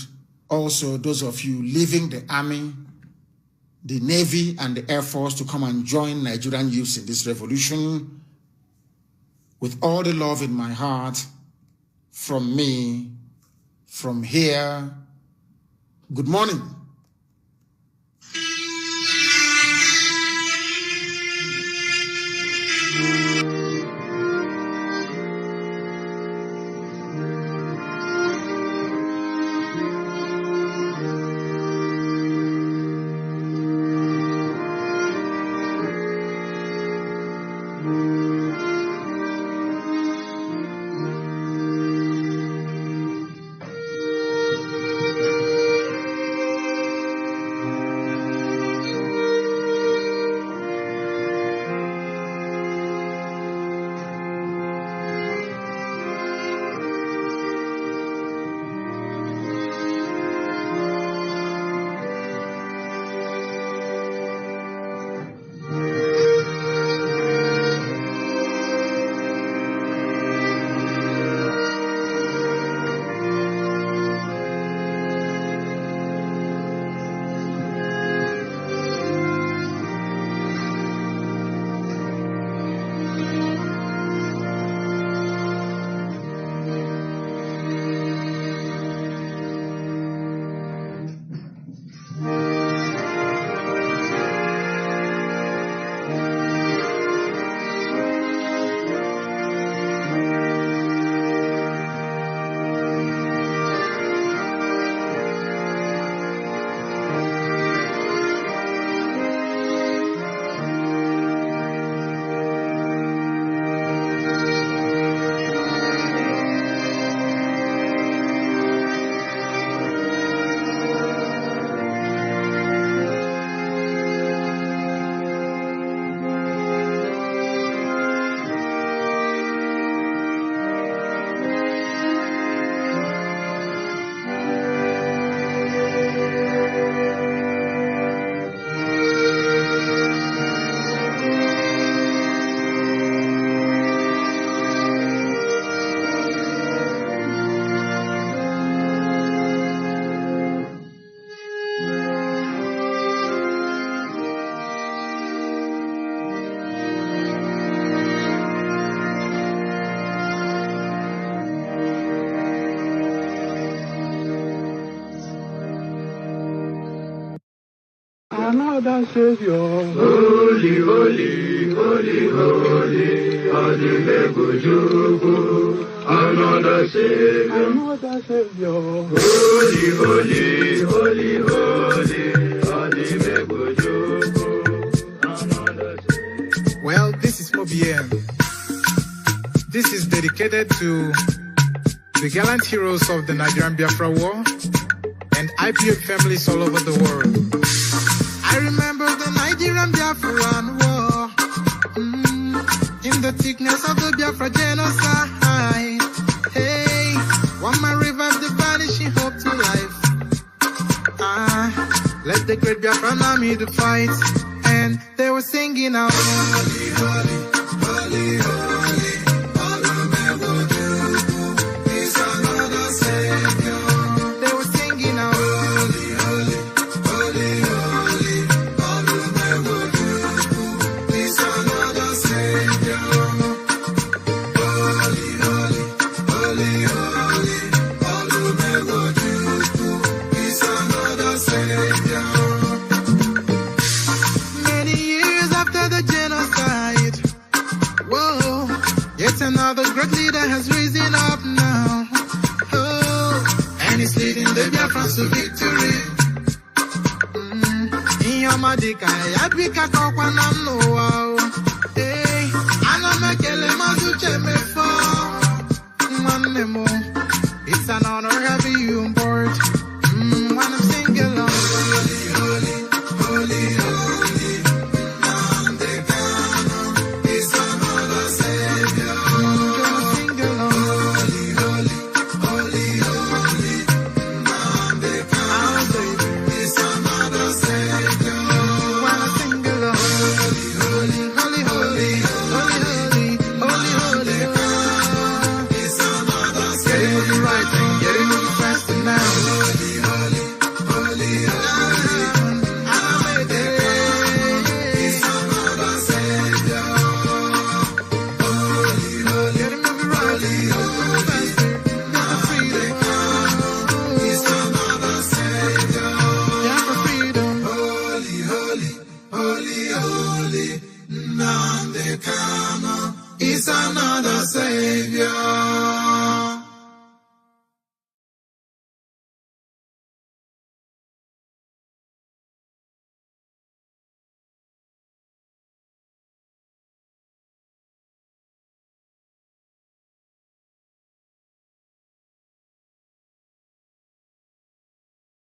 also those of you leaving the Army, the Navy, and the Air Force to come and join Nigerian youths in this revolution. With all the love in my heart, from me, from here, good morning. Another Savior, holy, holy, holy, holy, Adimebujuku. Another Savior, holy, holy, holy, holy, Adimebujuku. Well, this is OBM. This is dedicated to the gallant heroes of the Nigerian Biafra War and IPOB families all over the world. I remember the Nigerian Biafran War, in the thickness of the Biafra genocide. Hey, one man revived the vanishing hope to life. Let the great Biafran army to fight, and they were singing out, holy, holy, holy, holy, all the men will do is another Savior. They were singing out, holy, holy, holy, holy, all the men will do is another Savior. Holy, holy, holy, holy, all the men will do is another Savior. Many years after the genocide, whoa, yet another great leader has risen up now. Oh, and he's leading the Biafrans to victory. In your Madika, Yabika Kokwanam Noah.